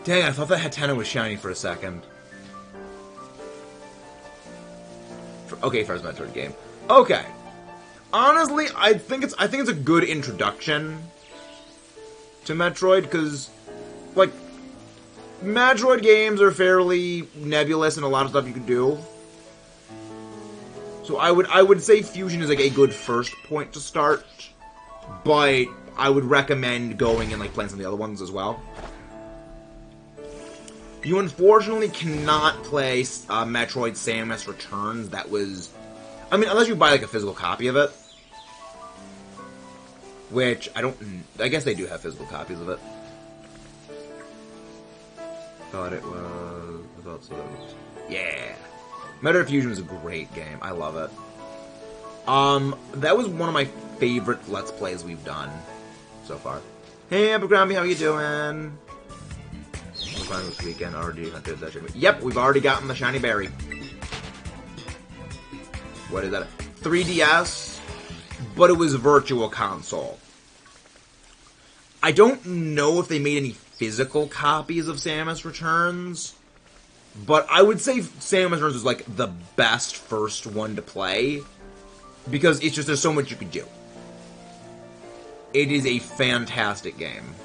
Speaker 1: Dang, I thought that Hatena was shiny for a second. Okay, first Metroid game. Okay. Honestly, I think it's a good introduction to Metroid, because like Metroid games are fairly nebulous and a lot of stuff you can do. So I would say Fusion is like a good first point to start, but I would recommend going and like playing some of the other ones as well. You unfortunately cannot play Metroid Samus Returns. That was... I mean, unless you buy, like, a physical copy of it. Which, I guess they do have physical copies of it. Thought it was... I thought so. Yeah! Metroid Fusion is a great game. I love it. That was one of my favorite Let's Plays we've done so far. Hey, Abercrombie, how you doing? This weekend already hunted that shiny. Yep, we've already gotten the shiny berry. What is that? 3DS, but it was Virtual Console. I don't know if they made any physical copies of Samus Returns, but I would say Samus Returns was like the best first one to play, because it's just there's so much you could do. It is a fantastic game.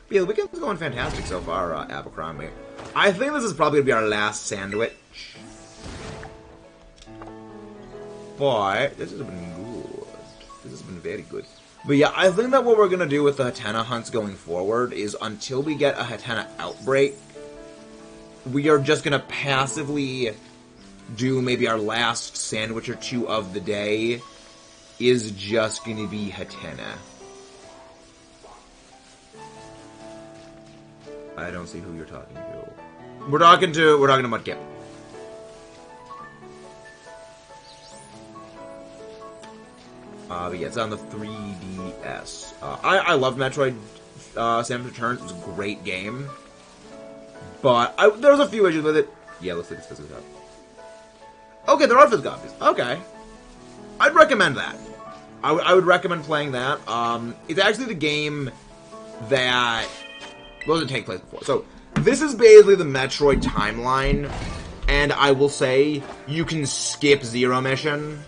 Speaker 1: Yeah, the weekend's going fantastic so far, Abercrombie. I think this is probably going to be our last sandwich. But this has been good. This has been very good. But yeah, I think that what we're going to do with the Hatena hunts going forward is until we get a Hatena outbreak, we are just going to passively do maybe our last sandwich or 2 of the day is just going to be Hatena. I don't see who you're talking to. We're talking to Mudkip. But yeah, it's on the 3DS. I love Metroid Samus Returns. It was a great game. But there was a few issues with it. Yeah, looks like it's physical copies. Okay, there are physical copies. Okay. I'd recommend that. I would recommend playing that. It's actually the game that... What does it take place before? So, this is basically the Metroid timeline, and I will say, you can skip Zero Mission.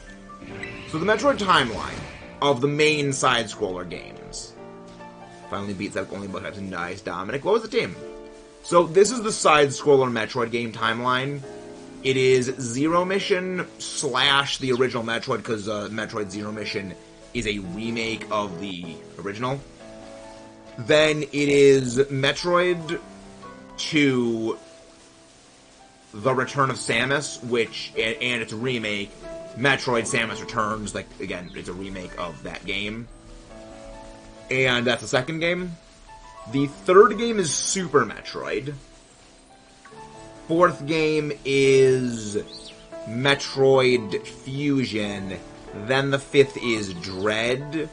Speaker 1: So the Metroid timeline of the main side-scroller games. Finally beats that only book. That's nice, Dominic. What was the team? So this is the side-scroller Metroid game timeline. It is Zero Mission / the original Metroid, because Metroid Zero Mission is a remake of the original. Then it is Metroid 2, The Return of Samus, and its remake, Metroid Samus Returns. Like, again, it's a remake of that game. And that's the second game. The third game is Super Metroid. Fourth game is Metroid Fusion. Then the fifth is Dread.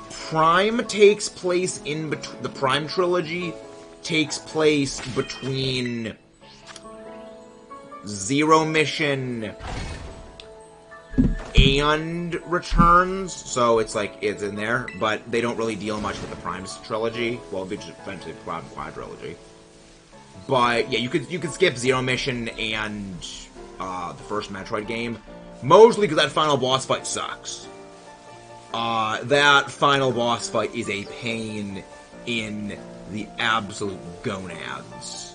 Speaker 1: Prime takes place in between. The Prime trilogy takes place between Zero Mission and Returns, so it's like, it's in there, but they don't really deal much with the Prime trilogy. Well, they just eventually quadrilogy. But yeah, you could skip Zero Mission and the first Metroid game, mostly because that final boss fight sucks. That final boss fight is a pain in the absolute gonads.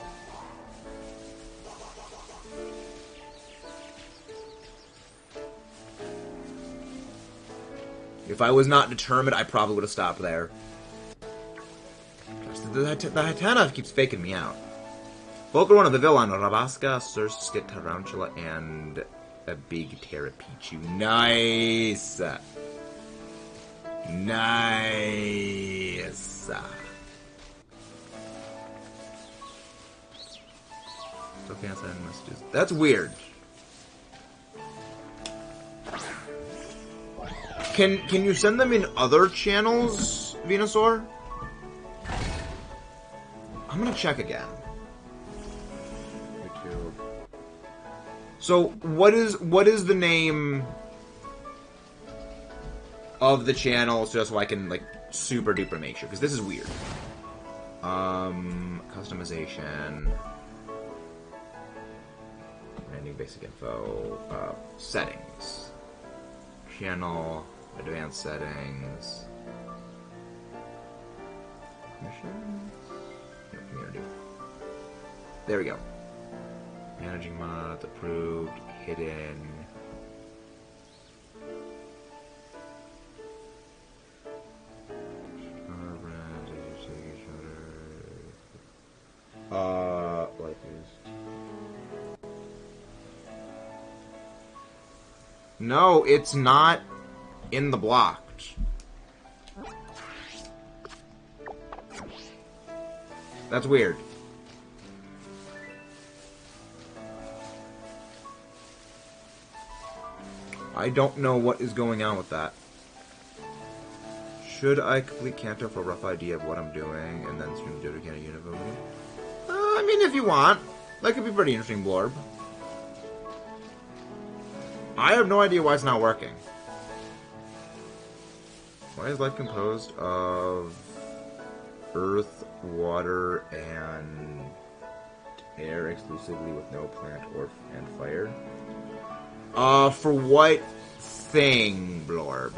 Speaker 1: If I was not determined, I probably would have stopped there. The Hatana keeps faking me out. Volcarona, the Villain, Rabasca, Surskit, Tarantula, and a big Terrapichu. Nice! Nice! Still can't send messages. That's weird. Can you send them in other channels, Venusaur? I'm gonna check again. YouTube. So what is the name of the channel, just so I can like super duper make sure, because this is weird. Customization, branding, basic info, settings, channel. Advanced settings. Missions? No, community. There we go. Managing mods, approved, hidden. Like this. No, it's not in the blocked. That's weird. I don't know what is going on with that. Should I complete Kanto for a rough idea of what I'm doing and then stream Dodo Kanto Univote? I mean, if you want. That could be pretty interesting, Blorb. I have no idea why it's not working. Why is life composed of earth, water, and air exclusively with no plant and fire? For what thing, Blorb?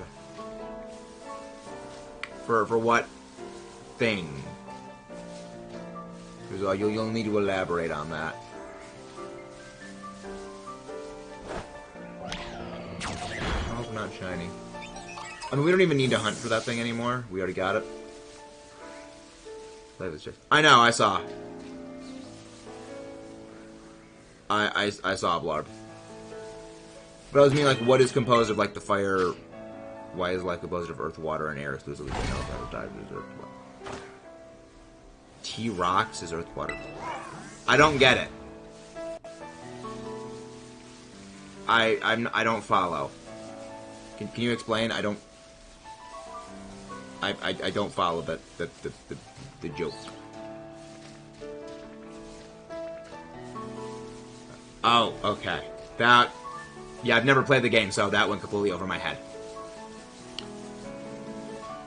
Speaker 1: For what thing? Because you'll need to elaborate on that. Oh, not shiny. I mean, we don't even need to hunt for that thing anymore. We already got it. I know, I saw. I saw a Blarb. But I was meaning, like, what is composed of, like, the fire... Why is life composed of earth, water, and air exclusively? T-Rocks is earth, water. I don't get it. I don't follow. Can you explain? I don't follow the joke. Oh, okay. Yeah, I've never played the game, so that went completely over my head.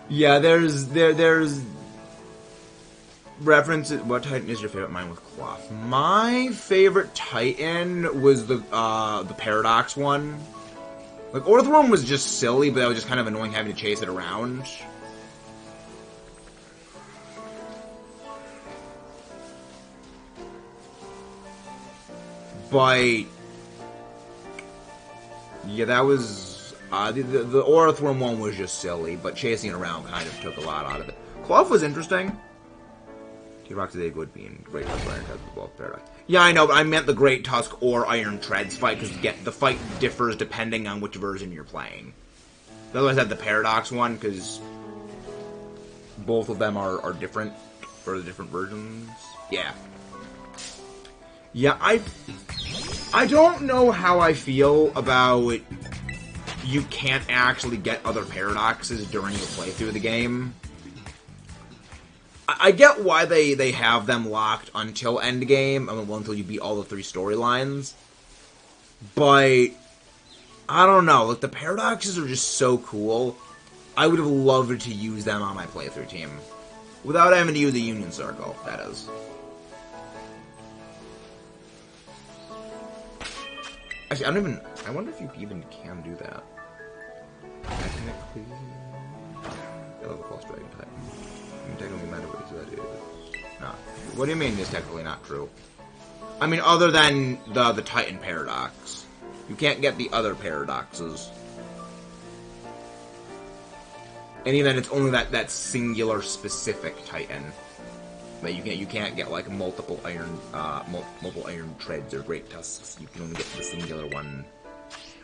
Speaker 1: Yeah, there's references. What Titan is your favorite? Mine with cloth. My favorite Titan was the Paradox one. Like, Orthworm was just silly, but that was just kind of annoying having to chase it around. But yeah, that was the Orthworm one was just silly, but chasing it around kind of took a lot out of it. Clough was interesting. T-Rock's a good being Great Tusk or Iron Tusk with both Paradox. Yeah, I know, but I meant the Great Tusk or Iron Treads fight, because the fight differs depending on which version you're playing. Otherwise, I had the Paradox one, because both of them are different for the different versions. Yeah. Yeah, I don't know how I feel about you can't actually get other paradoxes during your playthrough of the game. I get why they have them locked until endgame, well, until you beat all the 3 storylines. But I don't know, like the paradoxes are just so cool. I would have loved to use them on my playthrough team. Without having to use the Union Circle, that is. Actually, I wonder if you even can do that. Technically... I love the false dragon type. Technically matter what that is. Nah. What do you mean is technically not true? I mean, other than the Titan paradox. You can't get the other paradoxes. And even it's only that singular specific Titan. But you can't get like multiple iron treads or great tusks. You can only get the singular one.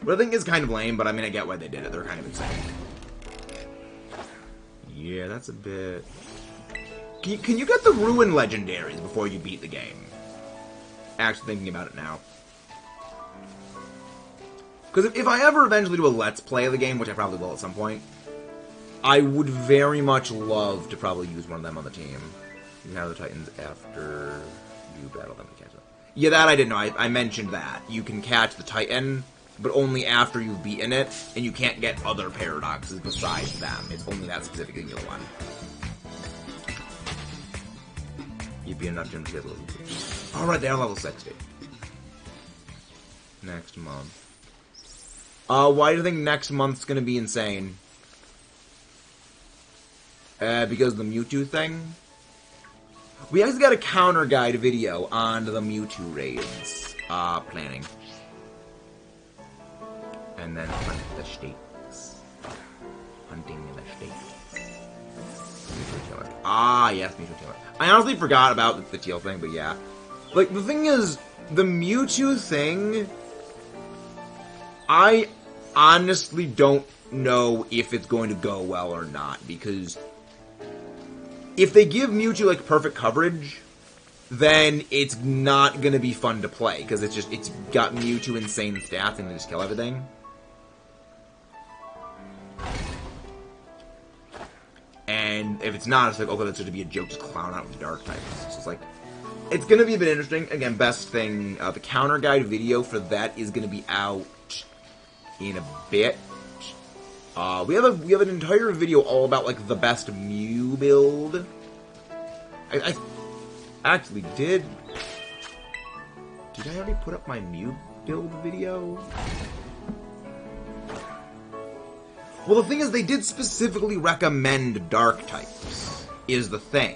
Speaker 1: What I think is kind of lame, but I mean I get why they did it. They're kind of insane. Yeah, that's a bit... Can you get the Ruin Legendaries before you beat the game? Actually thinking about it now. Because if I ever eventually do a Let's Play of the game, which I probably will at some point, I would very much love to probably use one of them on the team. You have the Titans after you battle them to catch them. Yeah, that I didn't know. I mentioned that. You can catch the Titan, but only after you've beaten it, and you can't get other paradoxes besides them. It's only that specific singular one. You'd be enough to get level 60. Alright, they're level 60. Next month. Why do you think next month's gonna be insane? Because of the Mewtwo thing? We actually got a counter guide video on the Mewtwo raids, planning. And then hunt the stakes. Hunting the stakes. Mewtwo Killer. Ah, yes, Mewtwo Killer. I honestly forgot about the teal thing, but yeah. Like, the thing is, the Mewtwo thing, I honestly don't know if it's going to go well or not, because if they give Mewtwo, like, perfect coverage, then it's not gonna be fun to play, because it's got Mewtwo insane stats and they just kill everything. And if it's not, it's like, okay, that's going to be a joke, just clown out with dark types. So it's like, it's going to be a bit interesting. Again, best thing, the counter guide video for that is going to be out in a bit. We have an entire video all about, like, the best Mew build. I actually did I already put up my Mew build video? Well, the thing is, they did specifically recommend dark types, is the thing.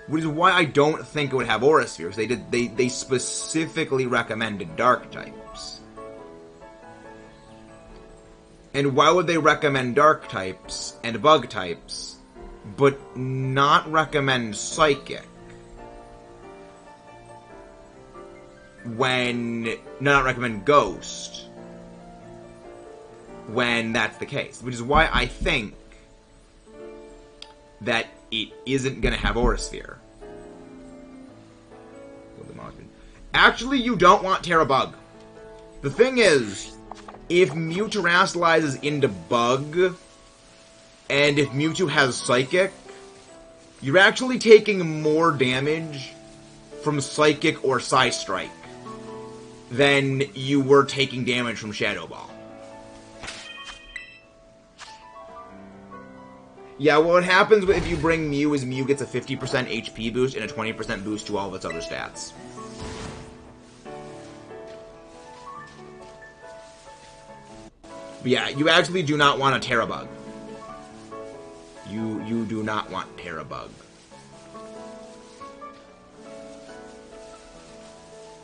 Speaker 1: Which is why I don't think it would have Aura Spheres. They specifically recommended dark types. And why would they recommend dark types and bug types, but not recommend psychic? Not recommend ghost, when that's the case. Which is why I think that it isn't going to have Aura Sphere. Actually, you don't want Terra Bug. The thing is, if Mew terastallizes into Bug, and if Mewtwo has Psychic, you're actually taking more damage from Psychic or Psystrike than you were taking damage from Shadow Ball. Yeah, what happens if you bring Mew is Mew gets a 50% HP boost and a 20% boost to all of its other stats. But yeah, you actually do not want a Terabug. You do not want Terabug.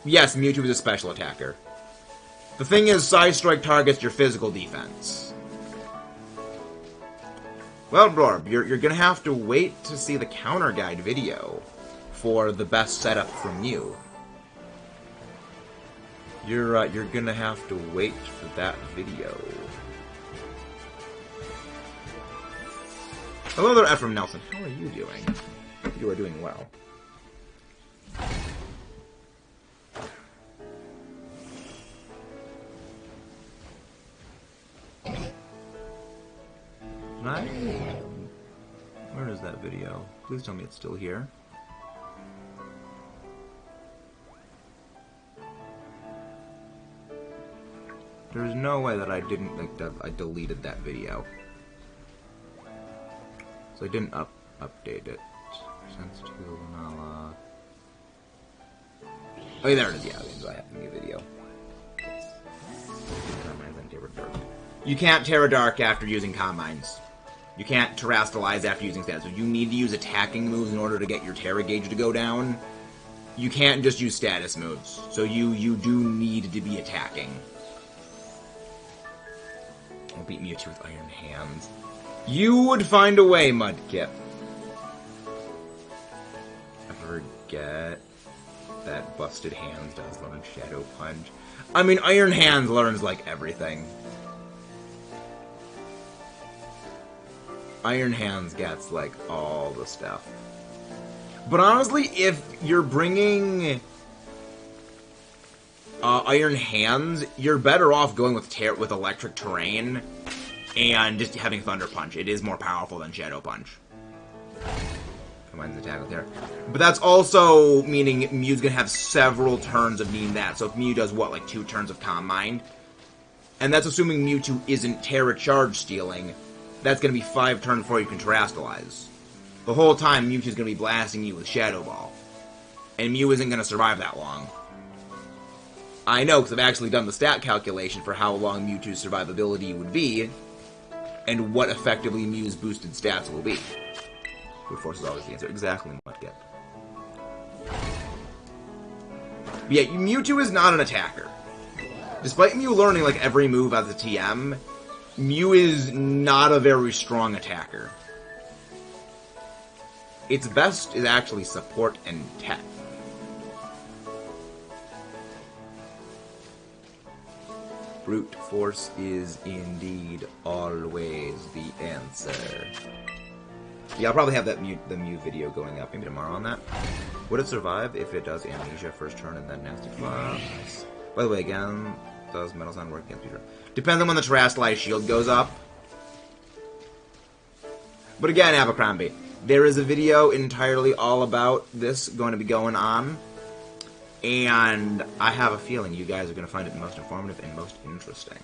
Speaker 1: Yes, Mewtwo is a special attacker. The thing is, Side Strike targets your physical defense. Well, Blorb, you're gonna have to wait to see the counter guide video for the best setup from Mew. You're gonna have to wait for that video. Hello there, Ephraim Nelson. How are you doing? You are doing well. Where is that video? Please tell me it's still here. There's no way that I didn't think that I deleted that video. So I didn't update it. Sensitive, Nala. Oh, yeah, there it is. Yeah, so I have the new video. You can't Terra Dark after using Combines. You can't Terrastalize after using stats. So you need to use attacking moves in order to get your Terra gauge to go down. You can't just use status moves. So you do need to be attacking. I'll beat Mewtwo with Iron Hands. You would find a way, Mudkip. I forget that Busted Hands does learn Shadow Punch. I mean, Iron Hands learns, like, everything. Iron Hands gets, like, all the stuff. But honestly, if you're bringing Iron Hands, you're better off going with Electric Terrain and just having Thunder Punch. It is more powerful than Shadow Punch. Combines attack with Terra. But that's also meaning Mew's gonna have several turns of needing that. So if Mew does, what, like 2 turns of Calm Mind? And that's assuming Mewtwo isn't Terra Charge stealing. That's gonna be 5 turns before you can Terrastalize. The whole time, Mewtwo's gonna be blasting you with Shadow Ball. And Mew isn't gonna survive that long. I know, because I've actually done the stat calculation for how long Mewtwo's survivability would be, and what effectively Mew's boosted stats will be. Brute Force is always the answer. Exactly, Mudkip. But yeah, Mewtwo is not an attacker. Despite Mew learning like every move as a TM, Mew is not a very strong attacker. Its best is actually support and tech. Brute Force is indeed always the answer. Yeah, I'll probably have the Mew video going up maybe tomorrow on that. Would it survive if it does Amnesia first turn and then Nasty Claws? By the way, again, does Metal Sound work against Peter? Depends on when the Terrastalize shield goes up. But again, Abercrombie, there is a video entirely all about this going to be going on. And I have a feeling you guys are going to find it most informative and most interesting.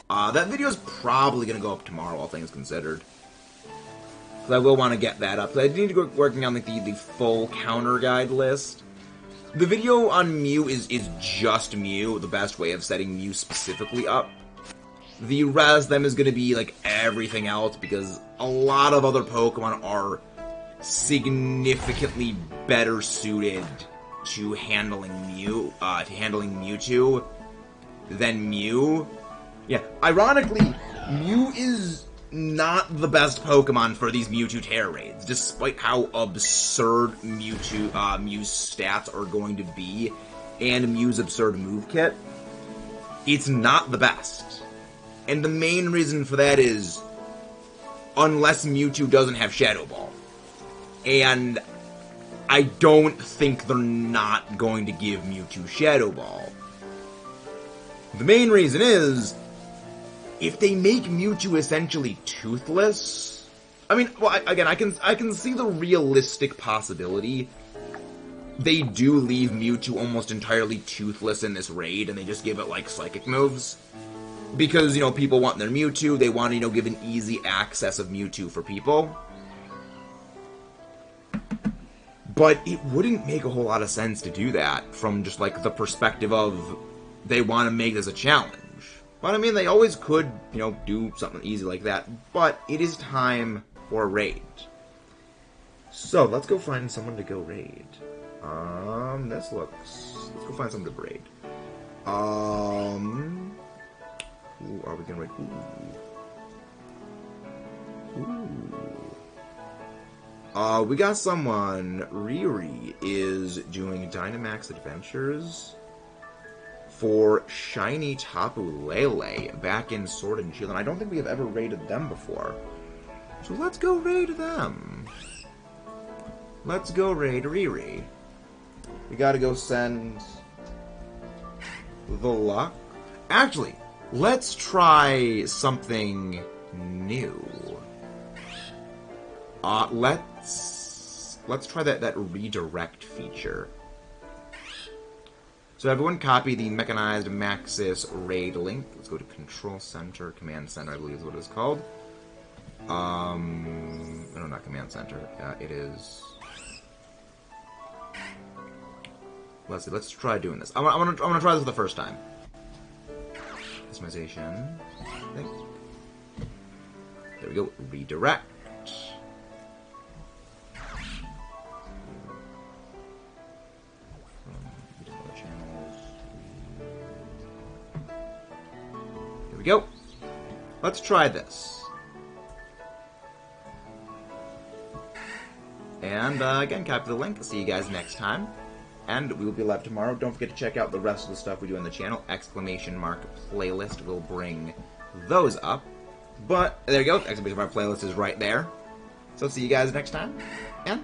Speaker 1: That video is probably going to go up tomorrow, all things considered. Because I will want to get that up. So I need to go working on like, the full counter guide list. The video on Mew is just Mew, the best way of setting Mew specifically up. The rest of them is going to be like everything else, because a lot of other Pokemon are significantly better suited to handling Mewtwo than Mew. Yeah, ironically, Mew is not the best Pokemon for these Mewtwo Terra raids, despite how absurd Mew's stats are going to be, and Mew's absurd move kit. It's not the best. And the main reason for that is, unless Mewtwo doesn't have Shadow Ball. And I don't think they're not going to give Mewtwo Shadow Ball. The main reason is, if they make Mewtwo essentially toothless, I mean, well, again, I can see the realistic possibility. They do leave Mewtwo almost entirely toothless in this raid, and they just give it, like, psychic moves. Because, you know, people want their Mewtwo, they want to, you know, give an easy access of Mewtwo for people. But it wouldn't make a whole lot of sense to do that from just, like, the perspective of they want to make this a challenge. But I mean, they always could, you know, do something easy like that. But it is time for a raid. So, let's go find someone to go raid. Let's go find someone to raid. Who are we gonna raid? We got someone. Riri is doing Dynamax Adventures for Shiny Tapu Lele back in Sword and Shield, and I don't think we have ever raided them before. So let's go raid them. Let's go raid Riri. We gotta go send the luck. Actually, let's try something new. Let's try that redirect feature. So everyone copy the Mechanized Maxis raid link. Let's go to Control Center, Command Center, I believe is what it's called. No, not Command Center. It is... Let's see, let's try doing this. I'm gonna try this for the first time. Customization. I think. There we go. Redirect. Here we go. Let's try this. And again, copy the link. See you guys next time. And we will be live tomorrow. Don't forget to check out the rest of the stuff we do on the channel. Exclamation mark playlist will bring those up. But there you go. Exclamation mark playlist is right there. So see you guys next time. And